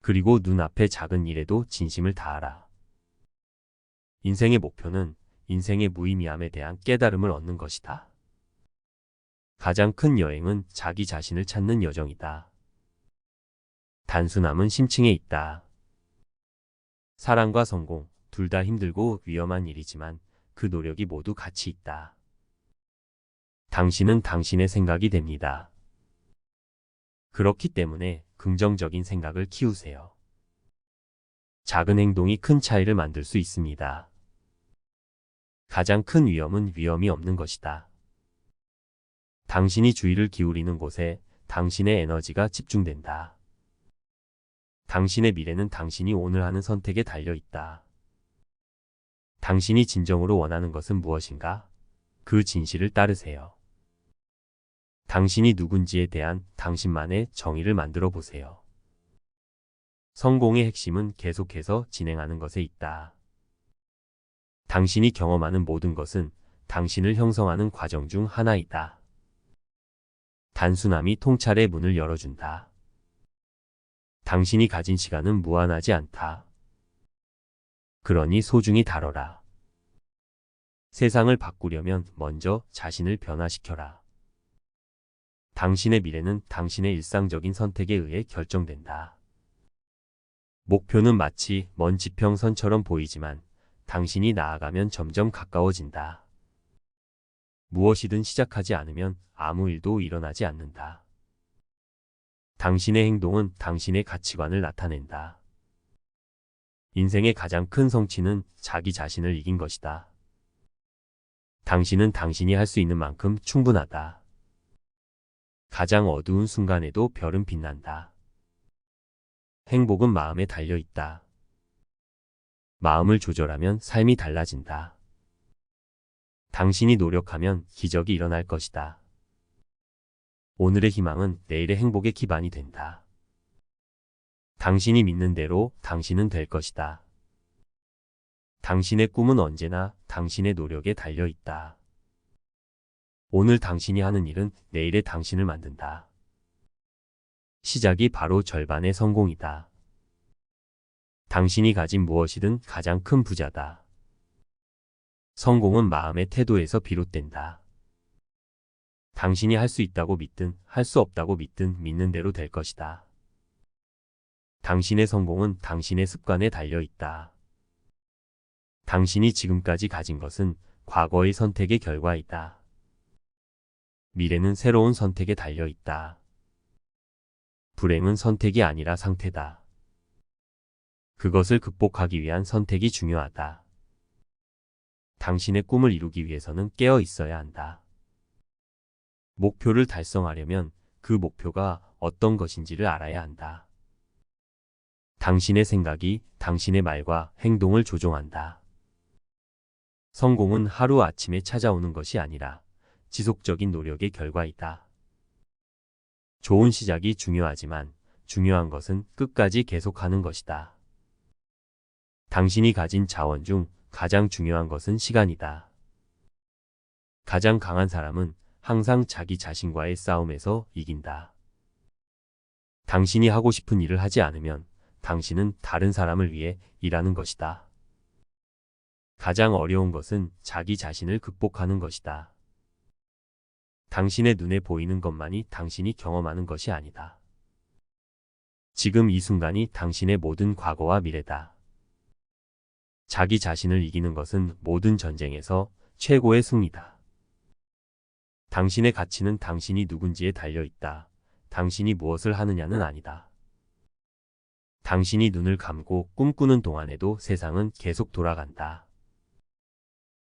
그리고 눈앞의 작은 일에도 진심을 다하라. 인생의 목표는 인생의 무의미함에 대한 깨달음을 얻는 것이다. 가장 큰 여행은 자기 자신을 찾는 여정이다. 단순함은 심층에 있다. 사랑과 성공, 둘 다 힘들고 위험한 일이지만 그 노력이 모두 가치 있다. 당신은 당신의 생각이 됩니다. 그렇기 때문에 긍정적인 생각을 키우세요. 작은 행동이 큰 차이를 만들 수 있습니다. 가장 큰 위험은 위험이 없는 것이다. 당신이 주의를 기울이는 곳에 당신의 에너지가 집중된다. 당신의 미래는 당신이 오늘 하는 선택에 달려 있다. 당신이 진정으로 원하는 것은 무엇인가? 그 진실을 따르세요. 당신이 누군지에 대한 당신만의 정의를 만들어 보세요. 성공의 핵심은 계속해서 진행하는 것에 있다. 당신이 경험하는 모든 것은 당신을 형성하는 과정 중 하나이다. 단순함이 통찰의 문을 열어준다. 당신이 가진 시간은 무한하지 않다. 그러니 소중히 다뤄라. 세상을 바꾸려면 먼저 자신을 변화시켜라. 당신의 미래는 당신의 일상적인 선택에 의해 결정된다. 목표는 마치 먼 지평선처럼 보이지만 당신이 나아가면 점점 가까워진다. 무엇이든 시작하지 않으면 아무 일도 일어나지 않는다. 당신의 행동은 당신의 가치관을 나타낸다. 인생의 가장 큰 성취는 자기 자신을 이긴 것이다. 당신은 당신이 할 수 있는 만큼 충분하다. 가장 어두운 순간에도 별은 빛난다. 행복은 마음에 달려 있다. 마음을 조절하면 삶이 달라진다. 당신이 노력하면 기적이 일어날 것이다. 오늘의 희망은 내일의 행복의 기반이 된다. 당신이 믿는 대로 당신은 될 것이다. 당신의 꿈은 언제나 당신의 노력에 달려 있다. 오늘 당신이 하는 일은 내일의 당신을 만든다. 시작이 바로 절반의 성공이다. 당신이 가진 무엇이든 가장 큰 부자다. 성공은 마음의 태도에서 비롯된다. 당신이 할 수 있다고 믿든 할 수 없다고 믿든 믿는 대로 될 것이다. 당신의 성공은 당신의 습관에 달려 있다. 당신이 지금까지 가진 것은 과거의 선택의 결과이다. 미래는 새로운 선택에 달려 있다. 불행은 선택이 아니라 상태다. 그것을 극복하기 위한 선택이 중요하다. 당신의 꿈을 이루기 위해서는 깨어 있어야 한다. 목표를 달성하려면 그 목표가 어떤 것인지를 알아야 한다. 당신의 생각이 당신의 말과 행동을 조종한다. 성공은 하루아침에 찾아오는 것이 아니라 지속적인 노력의 결과이다. 좋은 시작이 중요하지만 중요한 것은 끝까지 계속하는 것이다. 당신이 가진 자원 중 가장 중요한 것은 시간이다. 가장 강한 사람은 항상 자기 자신과의 싸움에서 이긴다. 당신이 하고 싶은 일을 하지 않으면 당신은 다른 사람을 위해 일하는 것이다. 가장 어려운 것은 자기 자신을 극복하는 것이다. 당신의 눈에 보이는 것만이 당신이 경험하는 것이 아니다. 지금 이 순간이 당신의 모든 과거와 미래다. 자기 자신을 이기는 것은 모든 전쟁에서 최고의 승리다. 당신의 가치는 당신이 누군지에 달려 있다. 당신이 무엇을 하느냐는 아니다. 당신이 눈을 감고 꿈꾸는 동안에도 세상은 계속 돌아간다.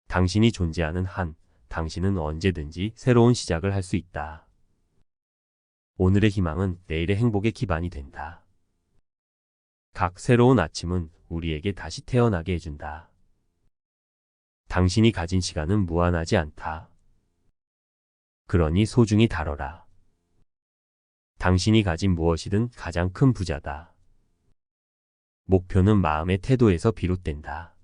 당신이 존재하는 한, 당신은 언제든지 새로운 시작을 할 수 있다. 오늘의 희망은 내일의 행복의 기반이 된다. 각 새로운 아침은 우리에게 다시 태어나게 해준다. 당신이 가진 시간은 무한하지 않다. 그러니 소중히 다뤄라. 당신이 가진 무엇이든 가장 큰 부자다. 목표는 마음의 태도에서 비롯된다.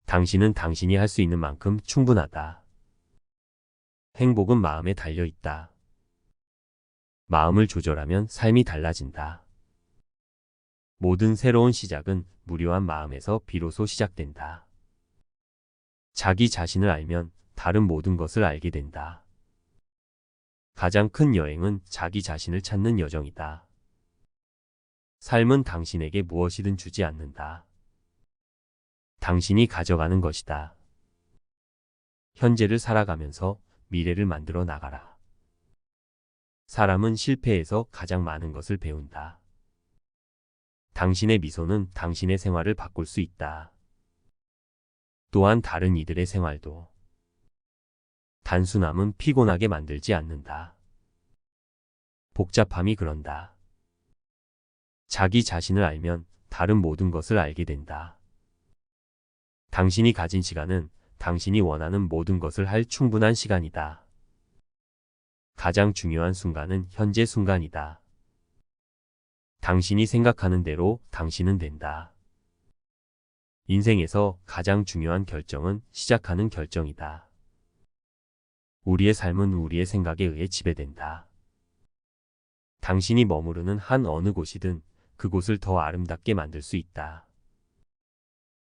당신은 당신이 할 수 있는 만큼 충분하다. 행복은 마음에 달려 있다. 마음을 조절하면 삶이 달라진다. 모든 새로운 시작은 무료한 마음에서 비로소 시작된다. 자기 자신을 알면 다른 모든 것을 알게 된다. 가장 큰 여행은 자기 자신을 찾는 여정이다. 삶은 당신에게 무엇이든 주지 않는다. 당신이 가져가는 것이다. 현재를 살아가면서 미래를 만들어 나가라. 사람은 실패에서 가장 많은 것을 배운다. 당신의 미소는 당신의 생활을 바꿀 수 있다. 또한 다른 이들의 생활도. 단순함은 피곤하게 만들지 않는다. 복잡함이 그런다. 자기 자신을 알면 다른 모든 것을 알게 된다. 당신이 가진 시간은 당신이 원하는 모든 것을 할 충분한 시간이다. 가장 중요한 순간은 현재 순간이다. 당신이 생각하는 대로 당신은 된다. 인생에서 가장 중요한 결정은 시작하는 결정이다. 우리의 삶은 우리의 생각에 의해 지배된다. 당신이 머무르는 한 어느 곳이든 그곳을 더 아름답게 만들 수 있다.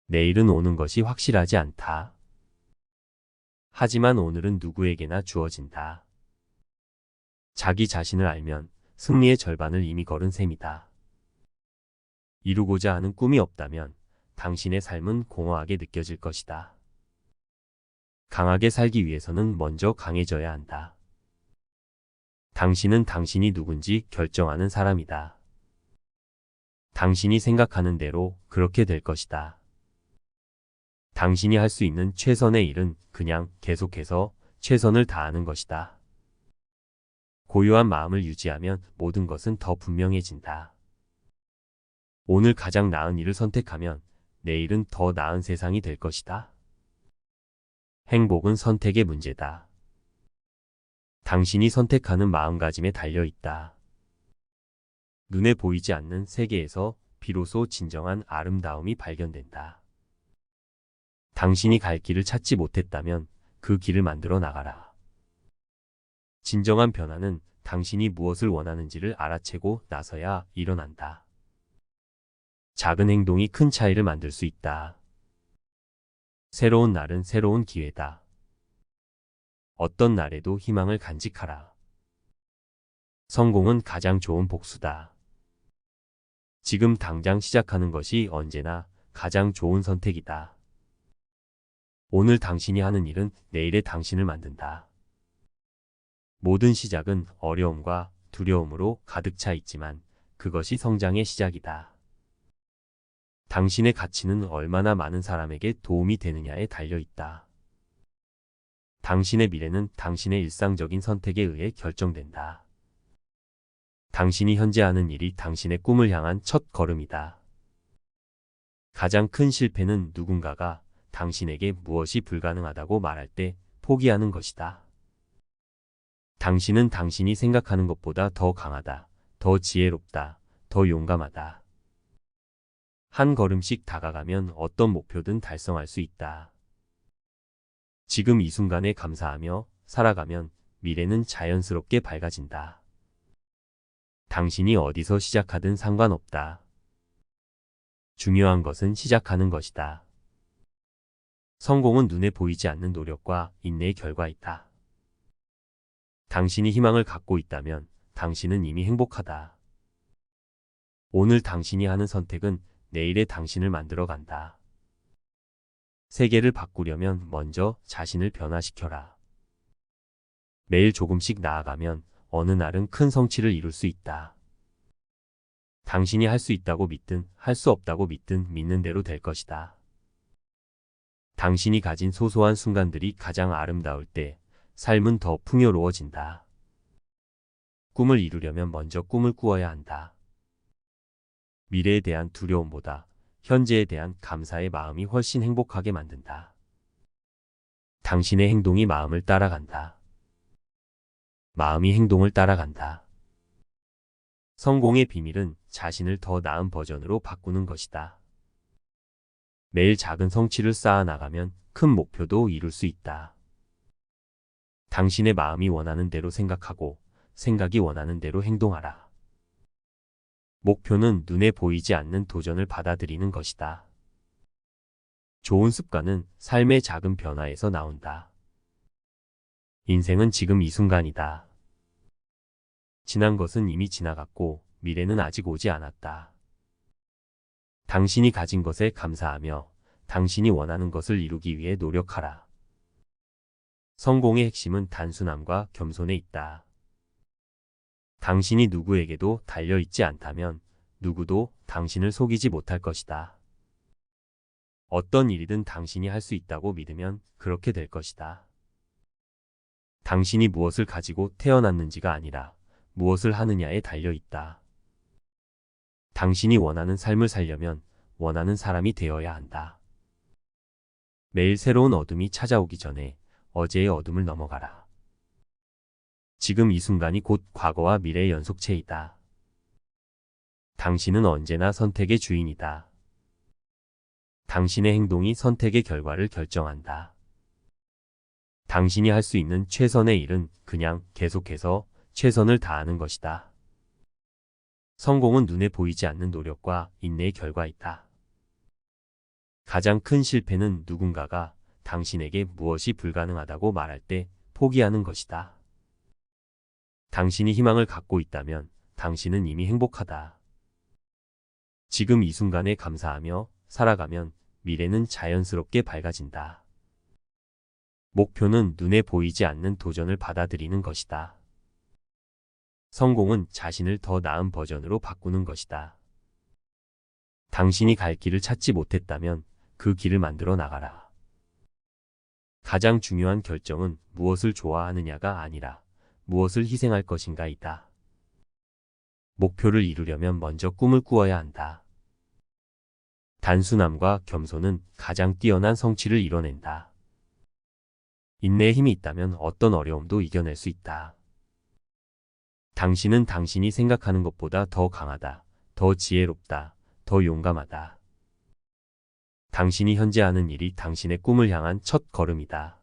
내일은 오는 것이 확실하지 않다. 하지만 오늘은 누구에게나 주어진다. 자기 자신을 알면 승리의 절반을 이미 걸은 셈이다. 이루고자 하는 꿈이 없다면 당신의 삶은 공허하게 느껴질 것이다. 강하게 살기 위해서는 먼저 강해져야 한다. 당신은 당신이 누군지 결정하는 사람이다. 당신이 생각하는 대로 그렇게 될 것이다. 당신이 할 수 있는 최선의 일은 그냥 계속해서 최선을 다하는 것이다. 고요한 마음을 유지하면 모든 것은 더 분명해진다. 오늘 가장 나은 일을 선택하면 내일은 더 나은 세상이 될 것이다. 행복은 선택의 문제다. 당신이 선택하는 마음가짐에 달려 있다. 눈에 보이지 않는 세계에서 비로소 진정한 아름다움이 발견된다. 당신이 갈 길을 찾지 못했다면 그 길을 만들어 나가라. 진정한 변화는 당신이 무엇을 원하는지를 알아채고 나서야 일어난다. 작은 행동이 큰 차이를 만들 수 있다. 새로운 날은 새로운 기회다. 어떤 날에도 희망을 간직하라. 성공은 가장 좋은 복수다. 지금 당장 시작하는 것이 언제나 가장 좋은 선택이다. 오늘 당신이 하는 일은 내일의 당신을 만든다. 모든 시작은 어려움과 두려움으로 가득 차 있지만 그것이 성장의 시작이다. 당신의 가치는 얼마나 많은 사람에게 도움이 되느냐에 달려 있다. 당신의 미래는 당신의 일상적인 선택에 의해 결정된다. 당신이 현재 하는 일이 당신의 꿈을 향한 첫 걸음이다. 가장 큰 실패는 누군가가 당신에게 무엇이 불가능하다고 말할 때 포기하는 것이다. 당신은 당신이 생각하는 것보다 더 강하다, 더 지혜롭다, 더 용감하다. 한 걸음씩 다가가면 어떤 목표든 달성할 수 있다. 지금 이 순간에 감사하며 살아가면 미래는 자연스럽게 밝아진다. 당신이 어디서 시작하든 상관없다. 중요한 것은 시작하는 것이다. 성공은 눈에 보이지 않는 노력과 인내의 결과이다. 당신이 희망을 갖고 있다면 당신은 이미 행복하다. 오늘 당신이 하는 선택은 내일의 당신을 만들어 간다. 세계를 바꾸려면 먼저 자신을 변화시켜라. 매일 조금씩 나아가면 어느 날은 큰 성취를 이룰 수 있다. 당신이 할 수 있다고 믿든 할 수 없다고 믿든 믿는 대로 될 것이다. 당신이 가진 소소한 순간들이 가장 아름다울 때 삶은 더 풍요로워진다. 꿈을 이루려면 먼저 꿈을 꾸어야 한다. 미래에 대한 두려움보다 현재에 대한 감사의 마음이 훨씬 행복하게 만든다. 당신의 행동이 마음을 따라간다. 마음이 행동을 따라간다. 성공의 비밀은 자신을 더 나은 버전으로 바꾸는 것이다. 매일 작은 성취를 쌓아 나가면 큰 목표도 이룰 수 있다. 당신의 마음이 원하는 대로 생각하고 생각이 원하는 대로 행동하라. 목표는 눈에 보이지 않는 도전을 받아들이는 것이다. 좋은 습관은 삶의 작은 변화에서 나온다. 인생은 지금 이 순간이다. 지난 것은 이미 지나갔고 미래는 아직 오지 않았다. 당신이 가진 것에 감사하며 당신이 원하는 것을 이루기 위해 노력하라. 성공의 핵심은 단순함과 겸손에 있다. 당신이 누구에게도 달려있지 않다면 누구도 당신을 속이지 못할 것이다. 어떤 일이든 당신이 할 수 있다고 믿으면 그렇게 될 것이다. 당신이 무엇을 가지고 태어났는지가 아니라 무엇을 하느냐에 달려있다. 당신이 원하는 삶을 살려면 원하는 사람이 되어야 한다. 매일 새로운 어둠이 찾아오기 전에 어제의 어둠을 넘어가라. 지금 이 순간이 곧 과거와 미래의 연속체이다. 당신은 언제나 선택의 주인이다. 당신의 행동이 선택의 결과를 결정한다. 당신이 할 수 있는 최선의 일은 그냥 계속해서 최선을 다하는 것이다. 성공은 눈에 보이지 않는 노력과 인내의 결과이다. 가장 큰 실패는 누군가가 당신에게 무엇이 불가능하다고 말할 때 포기하는 것이다. 당신이 희망을 갖고 있다면 당신은 이미 행복하다. 지금 이 순간에 감사하며 살아가면 미래는 자연스럽게 밝아진다. 목표는 눈에 보이지 않는 도전을 받아들이는 것이다. 성공은 자신을 더 나은 버전으로 바꾸는 것이다. 당신이 갈 길을 찾지 못했다면 그 길을 만들어 나가라. 가장 중요한 결정은 무엇을 좋아하느냐가 아니라 무엇을 희생할 것인가이다. 목표를 이루려면 먼저 꿈을 꾸어야 한다. 단순함과 겸손은 가장 뛰어난 성취를 이뤄낸다. 인내의 힘이 있다면 어떤 어려움도 이겨낼 수 있다. 당신은 당신이 생각하는 것보다 더 강하다, 더 지혜롭다, 더 용감하다. 당신이 현재 하는 일이 당신의 꿈을 향한 첫 걸음이다.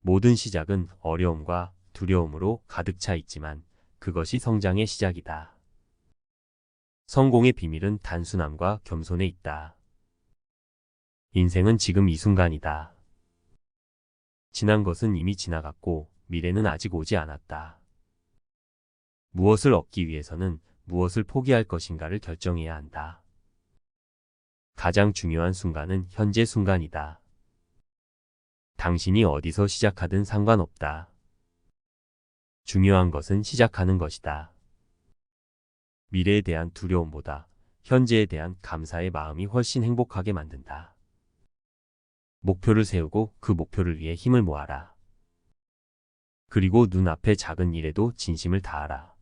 모든 시작은 어려움과 두려움으로 가득 차 있지만 그것이 성장의 시작이다. 성공의 비밀은 단순함과 겸손에 있다. 인생은 지금 이 순간이다. 지난 것은 이미 지나갔고 미래는 아직 오지 않았다. 무엇을 얻기 위해서는 무엇을 포기할 것인가를 결정해야 한다. 가장 중요한 순간은 현재 순간이다. 당신이 어디서 시작하든 상관없다. 중요한 것은 시작하는 것이다. 미래에 대한 두려움보다 현재에 대한 감사의 마음이 훨씬 행복하게 만든다. 목표를 세우고 그 목표를 위해 힘을 모아라. 그리고 눈앞의 작은 일에도 진심을 다하라.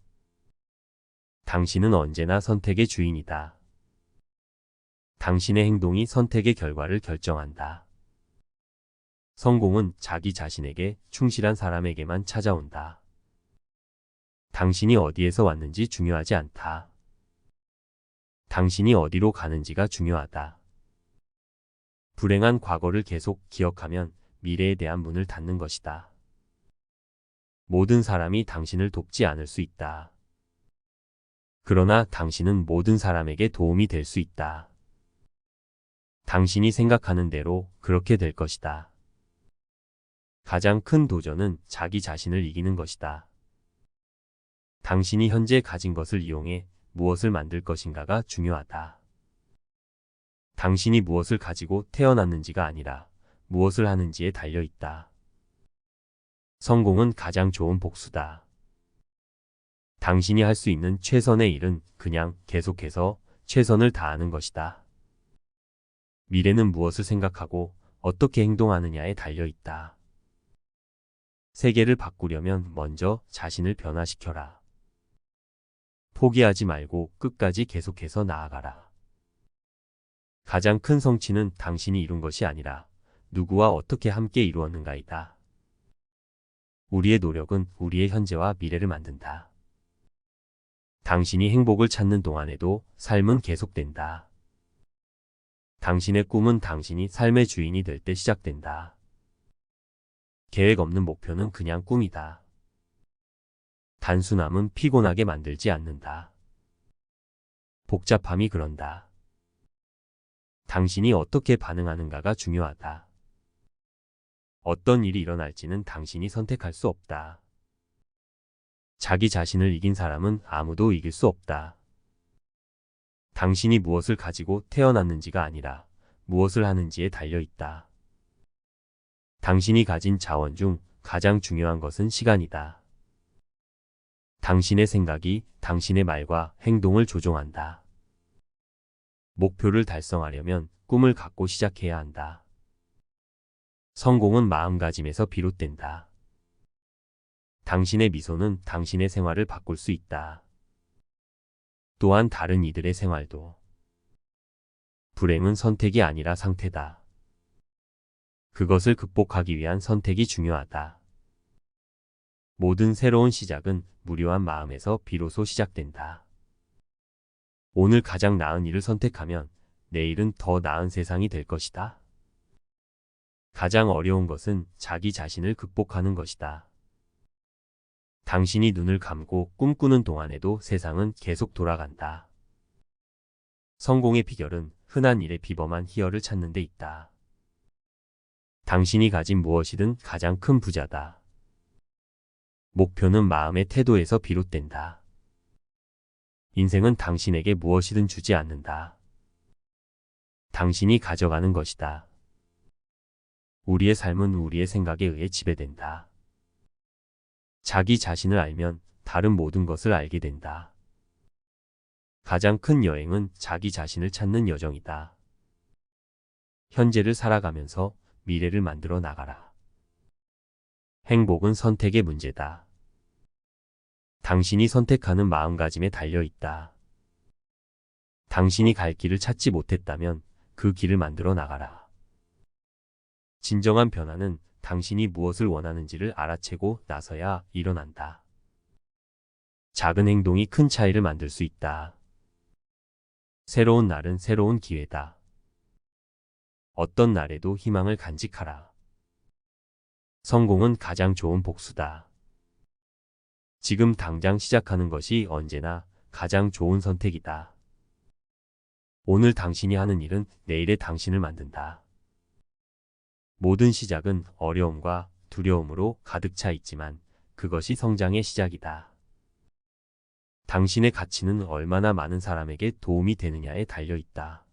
당신은 언제나 선택의 주인이다. 당신의 행동이 선택의 결과를 결정한다. 성공은 자기 자신에게 충실한 사람에게만 찾아온다. 당신이 어디에서 왔는지 중요하지 않다. 당신이 어디로 가는지가 중요하다. 불행한 과거를 계속 기억하면 미래에 대한 문을 닫는 것이다. 모든 사람이 당신을 돕지 않을 수 있다. 그러나 당신은 모든 사람에게 도움이 될 수 있다. 당신이 생각하는 대로 그렇게 될 것이다. 가장 큰 도전은 자기 자신을 이기는 것이다. 당신이 현재 가진 것을 이용해 무엇을 만들 것인가가 중요하다. 당신이 무엇을 가지고 태어났는지가 아니라 무엇을 하는지에 달려 있다. 성공은 가장 좋은 복수다. 당신이 할 수 있는 최선의 일은 그냥 계속해서 최선을 다하는 것이다. 미래는 무엇을 생각하고 어떻게 행동하느냐에 달려 있다. 세계를 바꾸려면 먼저 자신을 변화시켜라. 포기하지 말고 끝까지 계속해서 나아가라. 가장 큰 성취는 당신이 이룬 것이 아니라 누구와 어떻게 함께 이루었는가이다. 우리의 노력은 우리의 현재와 미래를 만든다. 당신이 행복을 찾는 동안에도 삶은 계속된다. 당신의 꿈은 당신이 삶의 주인이 될 때 시작된다. 계획 없는 목표는 그냥 꿈이다. 단순함은 피곤하게 만들지 않는다. 복잡함이 그런다. 당신이 어떻게 반응하는가가 중요하다. 어떤 일이 일어날지는 당신이 선택할 수 없다. 자기 자신을 이긴 사람은 아무도 이길 수 없다. 당신이 무엇을 가지고 태어났는지가 아니라 무엇을 하는지에 달려 있다. 당신이 가진 자원 중 가장 중요한 것은 시간이다. 당신의 생각이 당신의 말과 행동을 조종한다. 목표를 달성하려면 꿈을 갖고 시작해야 한다. 성공은 마음가짐에서 비롯된다. 당신의 미소는 당신의 생활을 바꿀 수 있다. 또한 다른 이들의 생활도. 불행은 선택이 아니라 상태다. 그것을 극복하기 위한 선택이 중요하다. 모든 새로운 시작은 무료한 마음에서 비로소 시작된다. 오늘 가장 나은 일을 선택하면 내일은 더 나은 세상이 될 것이다. 가장 어려운 것은 자기 자신을 극복하는 것이다. 당신이 눈을 감고 꿈꾸는 동안에도 세상은 계속 돌아간다. 성공의 비결은 흔한 일에 비범한 희열을 찾는 데 있다. 당신이 가진 무엇이든 가장 큰 부자다. 목표는 마음의 태도에서 비롯된다. 인생은 당신에게 무엇이든 주지 않는다. 당신이 가져가는 것이다. 우리의 삶은 우리의 생각에 의해 지배된다. 자기 자신을 알면 다른 모든 것을 알게 된다. 가장 큰 여행은 자기 자신을 찾는 여정이다. 현재를 살아가면서 미래를 만들어 나가라. 행복은 선택의 문제다. 당신이 선택하는 마음가짐에 달려 있다. 당신이 갈 길을 찾지 못했다면 그 길을 만들어 나가라. 진정한 변화는 당신이 무엇을 원하는지를 알아채고 나서야 일어난다. 작은 행동이 큰 차이를 만들 수 있다. 새로운 날은 새로운 기회다. 어떤 날에도 희망을 간직하라. 성공은 가장 좋은 복수다. 지금 당장 시작하는 것이 언제나 가장 좋은 선택이다. 오늘 당신이 하는 일은 내일의 당신을 만든다. 모든 시작은 어려움과 두려움으로 가득 차 있지만 그것이 성장의 시작이다. 당신의 가치는 얼마나 많은 사람에게 도움이 되느냐에 달려 있다.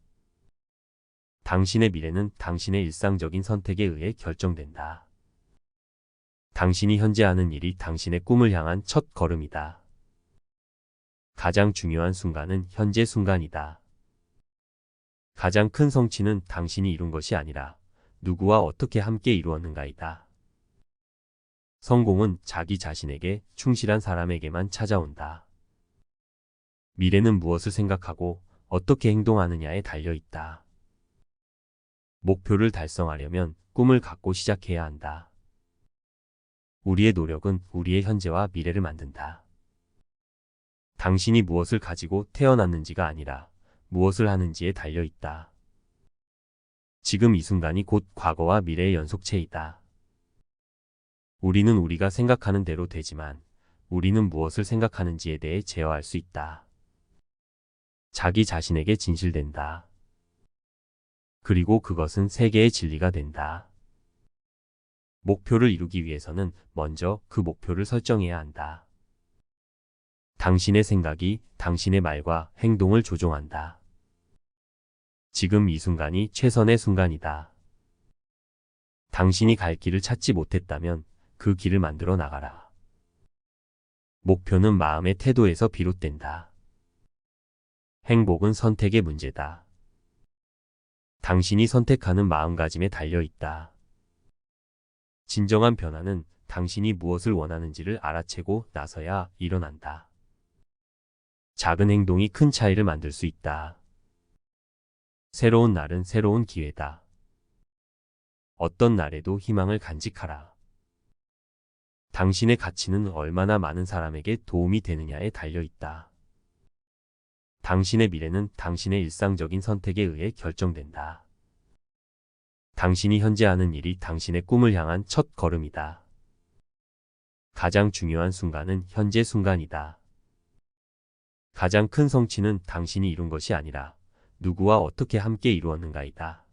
당신의 미래는 당신의 일상적인 선택에 의해 결정된다. 당신이 현재 하는 일이 당신의 꿈을 향한 첫 걸음이다. 가장 중요한 순간은 현재 순간이다. 가장 큰 성취는 당신이 이룬 것이 아니라 누구와 어떻게 함께 이루었는가이다. 성공은 자기 자신에게 충실한 사람에게만 찾아온다. 미래는 무엇을 생각하고 어떻게 행동하느냐에 달려 있다. 목표를 달성하려면 꿈을 갖고 시작해야 한다. 우리의 노력은 우리의 현재와 미래를 만든다. 당신이 무엇을 가지고 태어났는지가 아니라 무엇을 하는지에 달려 있다. 지금 이 순간이 곧 과거와 미래의 연속체이다. 우리는 우리가 생각하는 대로 되지만 우리는 무엇을 생각하는지에 대해 제어할 수 있다. 자기 자신에게 진실된다. 그리고 그것은 세계의 진리가 된다. 목표를 이루기 위해서는 먼저 그 목표를 설정해야 한다. 당신의 생각이 당신의 말과 행동을 조종한다. 지금 이 순간이 최선의 순간이다. 당신이 갈 길을 찾지 못했다면 그 길을 만들어 나가라. 목표는 마음의 태도에서 비롯된다. 행복은 선택의 문제다. 당신이 선택하는 마음가짐에 달려 있다. 진정한 변화는 당신이 무엇을 원하는지를 알아채고 나서야 일어난다. 작은 행동이 큰 차이를 만들 수 있다. 새로운 날은 새로운 기회다. 어떤 날에도 희망을 간직하라. 당신의 가치는 얼마나 많은 사람에게 도움이 되느냐에 달려 있다. 당신의 미래는 당신의 일상적인 선택에 의해 결정된다. 당신이 현재 하는 일이 당신의 꿈을 향한 첫 걸음이다. 가장 중요한 순간은 현재 순간이다. 가장 큰 성취는 당신이 이룬 것이 아니라 누구와 어떻게 함께 이루었는가이다.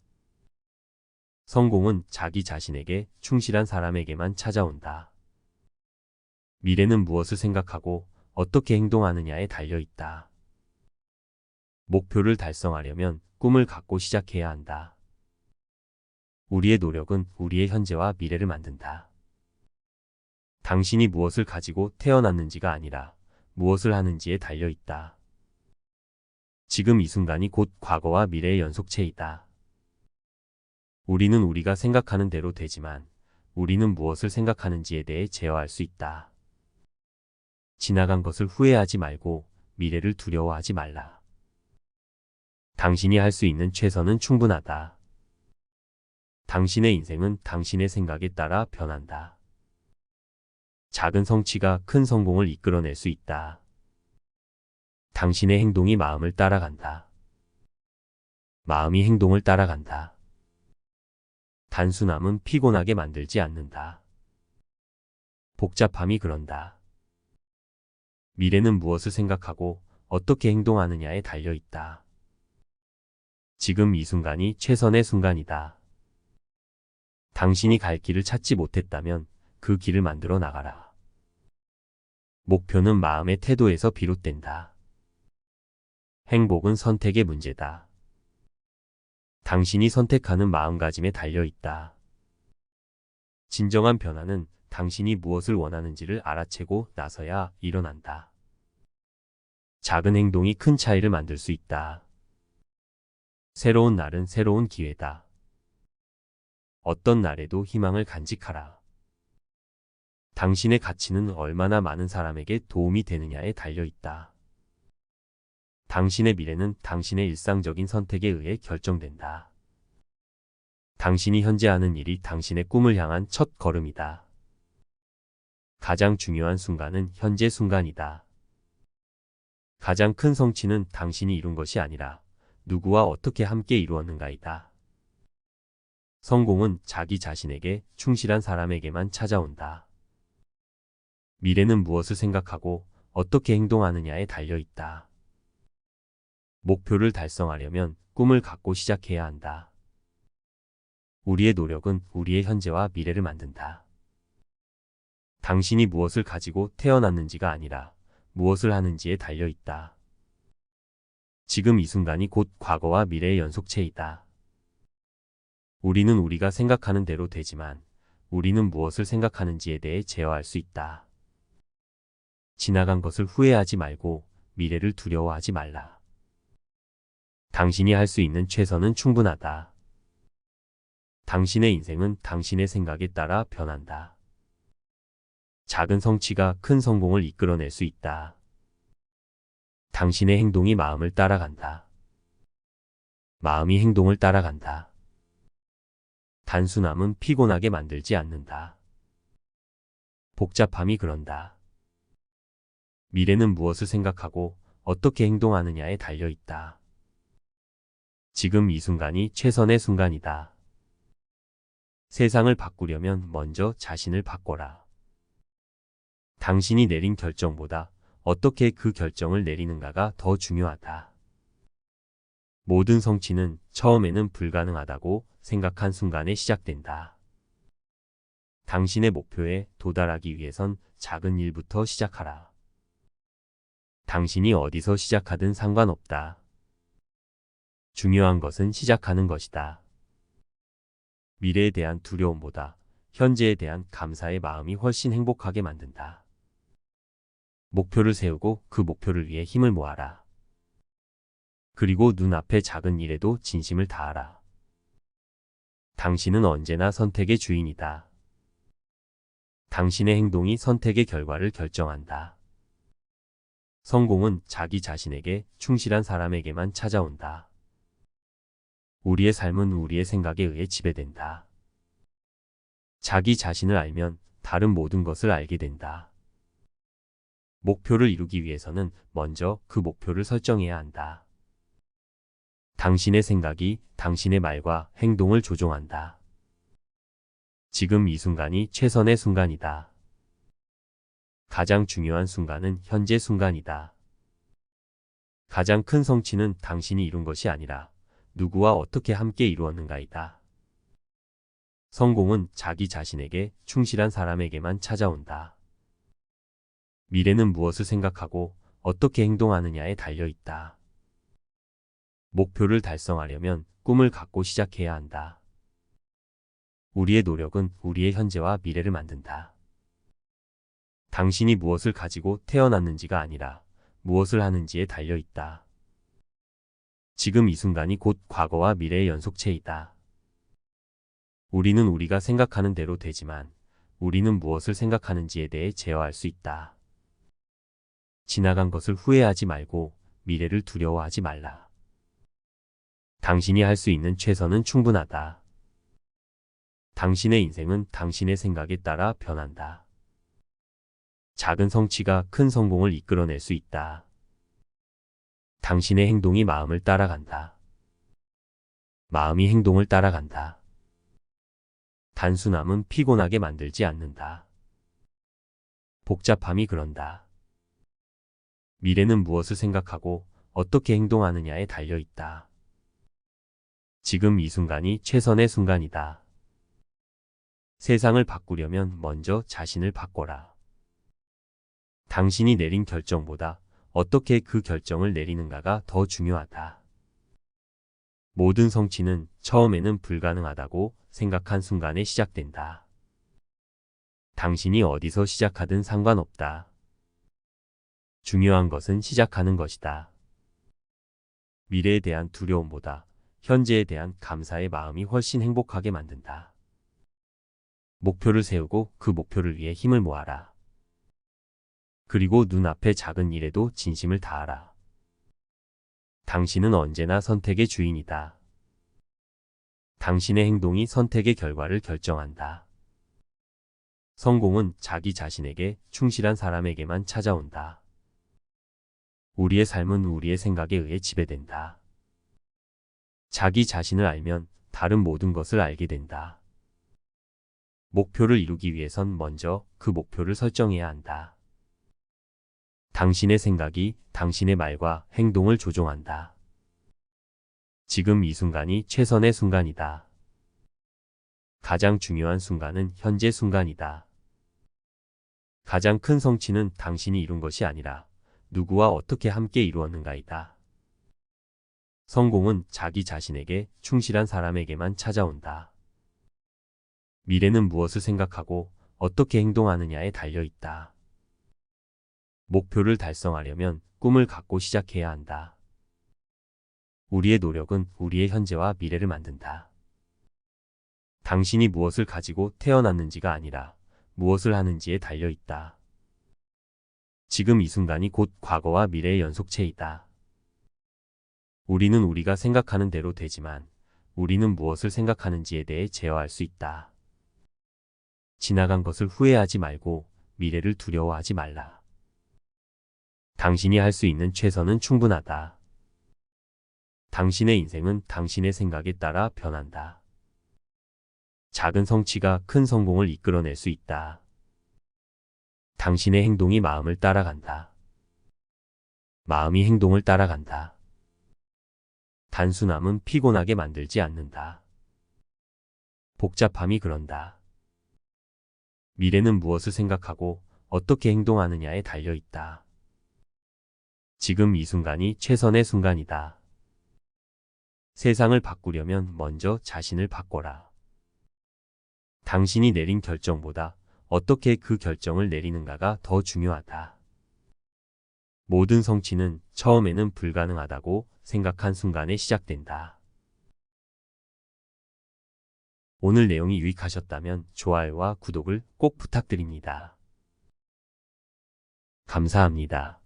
성공은 자기 자신에게 충실한 사람에게만 찾아온다. 미래는 무엇을 생각하고 어떻게 행동하느냐에 달려 있다. 목표를 달성하려면 꿈을 갖고 시작해야 한다. 우리의 노력은 우리의 현재와 미래를 만든다. 당신이 무엇을 가지고 태어났는지가 아니라 무엇을 하는지에 달려 있다. 지금 이 순간이 곧 과거와 미래의 연속체이다. 우리는 우리가 생각하는 대로 되지만 우리는 무엇을 생각하는지에 대해 제어할 수 있다. 지나간 것을 후회하지 말고 미래를 두려워하지 말라. 당신이 할 수 있는 최선은 충분하다. 당신의 인생은 당신의 생각에 따라 변한다. 작은 성취가 큰 성공을 이끌어낼 수 있다. 당신의 행동이 마음을 따라간다. 마음이 행동을 따라간다. 단순함은 피곤하게 만들지 않는다. 복잡함이 그런다. 미래는 무엇을 생각하고 어떻게 행동하느냐에 달려 있다. 지금 이 순간이 최선의 순간이다. 당신이 갈 길을 찾지 못했다면 그 길을 만들어 나가라. 목표는 마음의 태도에서 비롯된다. 행복은 선택의 문제다. 당신이 선택하는 마음가짐에 달려 있다. 진정한 변화는 당신이 무엇을 원하는지를 알아채고 나서야 일어난다. 작은 행동이 큰 차이를 만들 수 있다. 새로운 날은 새로운 기회다. 어떤 날에도 희망을 간직하라. 당신의 가치는 얼마나 많은 사람에게 도움이 되느냐에 달려 있다. 당신의 미래는 당신의 일상적인 선택에 의해 결정된다. 당신이 현재 하는 일이 당신의 꿈을 향한 첫 걸음이다. 가장 중요한 순간은 현재 순간이다. 가장 큰 성취는 당신이 이룬 것이 아니라 누구와 어떻게 함께 이루었는가이다. 성공은 자기 자신에게 충실한 사람에게만 찾아온다. 미래는 무엇을 생각하고 어떻게 행동하느냐에 달려 있다. 목표를 달성하려면 꿈을 갖고 시작해야 한다. 우리의 노력은 우리의 현재와 미래를 만든다. 당신이 무엇을 가지고 태어났는지가 아니라 무엇을 하는지에 달려 있다. 지금 이 순간이 곧 과거와 미래의 연속체이다. 우리는 우리가 생각하는 대로 되지만 우리는 무엇을 생각하는지에 대해 제어할 수 있다. 지나간 것을 후회하지 말고 미래를 두려워하지 말라. 당신이 할 수 있는 최선은 충분하다. 당신의 인생은 당신의 생각에 따라 변한다. 작은 성취가 큰 성공을 이끌어낼 수 있다. 당신의 행동이 마음을 따라간다. 마음이 행동을 따라간다. 단순함은 피곤하게 만들지 않는다. 복잡함이 그런다. 미래는 무엇을 생각하고 어떻게 행동하느냐에 달려 있다. 지금 이 순간이 최선의 순간이다. 세상을 바꾸려면 먼저 자신을 바꿔라. 당신이 내린 결정보다 어떻게 그 결정을 내리는가가 더 중요하다. 모든 성취는 처음에는 불가능하다고 생각한 순간에 시작된다. 당신의 목표에 도달하기 위해선 작은 일부터 시작하라. 당신이 어디서 시작하든 상관없다. 중요한 것은 시작하는 것이다. 미래에 대한 두려움보다 현재에 대한 감사의 마음이 훨씬 행복하게 만든다. 목표를 세우고 그 목표를 위해 힘을 모아라. 그리고 눈앞의 작은 일에도 진심을 다하라. 당신은 언제나 선택의 주인이다. 당신의 행동이 선택의 결과를 결정한다. 성공은 자기 자신에게 충실한 사람에게만 찾아온다. 우리의 삶은 우리의 생각에 의해 지배된다. 자기 자신을 알면 다른 모든 것을 알게 된다. 목표를 이루기 위해서는 먼저 그 목표를 설정해야 한다. 당신의 생각이 당신의 말과 행동을 조종한다. 지금 이 순간이 최선의 순간이다. 가장 중요한 순간은 현재 순간이다. 가장 큰 성취는 당신이 이룬 것이 아니라 누구와 어떻게 함께 이루었는가이다. 성공은 자기 자신에게 충실한 사람에게만 찾아온다. 미래는 무엇을 생각하고 어떻게 행동하느냐에 달려 있다. 목표를 달성하려면 꿈을 갖고 시작해야 한다. 우리의 노력은 우리의 현재와 미래를 만든다. 당신이 무엇을 가지고 태어났는지가 아니라 무엇을 하는지에 달려 있다. 지금 이 순간이 곧 과거와 미래의 연속체이다. 우리는 우리가 생각하는 대로 되지만 우리는 무엇을 생각하는지에 대해 제어할 수 있다. 지나간 것을 후회하지 말고 미래를 두려워하지 말라. 당신이 할 수 있는 최선은 충분하다. 당신의 인생은 당신의 생각에 따라 변한다. 작은 성취가 큰 성공을 이끌어낼 수 있다. 당신의 행동이 마음을 따라간다. 마음이 행동을 따라간다. 단순함은 피곤하게 만들지 않는다. 복잡함이 그런다. 미래는 무엇을 생각하고 어떻게 행동하느냐에 달려 있다. 지금 이 순간이 최선의 순간이다. 세상을 바꾸려면 먼저 자신을 바꿔라. 당신이 내린 결정보다 어떻게 그 결정을 내리는가가 더 중요하다. 모든 성취는 처음에는 불가능하다고 생각한 순간에 시작된다. 당신이 어디서 시작하든 상관없다. 중요한 것은 시작하는 것이다. 미래에 대한 두려움보다 현재에 대한 감사의 마음이 훨씬 행복하게 만든다. 목표를 세우고 그 목표를 위해 힘을 모아라. 그리고 눈앞의 작은 일에도 진심을 다하라. 당신은 언제나 선택의 주인이다. 당신의 행동이 선택의 결과를 결정한다. 성공은 자기 자신에게 충실한 사람에게만 찾아온다. 우리의 삶은 우리의 생각에 의해 지배된다. 자기 자신을 알면 다른 모든 것을 알게 된다. 목표를 이루기 위해선 먼저 그 목표를 설정해야 한다. 당신의 생각이 당신의 말과 행동을 조종한다. 지금 이 순간이 최선의 순간이다. 가장 중요한 순간은 현재 순간이다. 가장 큰 성취는 당신이 이룬 것이 아니라 누구와 어떻게 함께 이루었는가이다. 성공은 자기 자신에게 충실한 사람에게만 찾아온다. 미래는 무엇을 생각하고 어떻게 행동하느냐에 달려 있다. 목표를 달성하려면 꿈을 갖고 시작해야 한다. 우리의 노력은 우리의 현재와 미래를 만든다. 당신이 무엇을 가지고 태어났는지가 아니라 무엇을 하는지에 달려 있다. 지금 이 순간이 곧 과거와 미래의 연속체이다. 우리는 우리가 생각하는 대로 되지만 우리는 무엇을 생각하는지에 대해 제어할 수 있다. 지나간 것을 후회하지 말고 미래를 두려워하지 말라. 당신이 할 수 있는 최선은 충분하다. 당신의 인생은 당신의 생각에 따라 변한다. 작은 성취가 큰 성공을 이끌어낼 수 있다. 당신의 행동이 마음을 따라간다. 마음이 행동을 따라간다. 단순함은 피곤하게 만들지 않는다. 복잡함이 그런다. 미래는 무엇을 생각하고 어떻게 행동하느냐에 달려 있다. 지금 이 순간이 최선의 순간이다. 세상을 바꾸려면 먼저 자신을 바꿔라. 당신이 내린 결정보다 어떻게 그 결정을 내리는가가 더 중요하다. 모든 성취는 처음에는 불가능하다고 생각한 순간에 시작된다. 오늘 내용이 유익하셨다면 좋아요와 구독을 꼭 부탁드립니다. 감사합니다.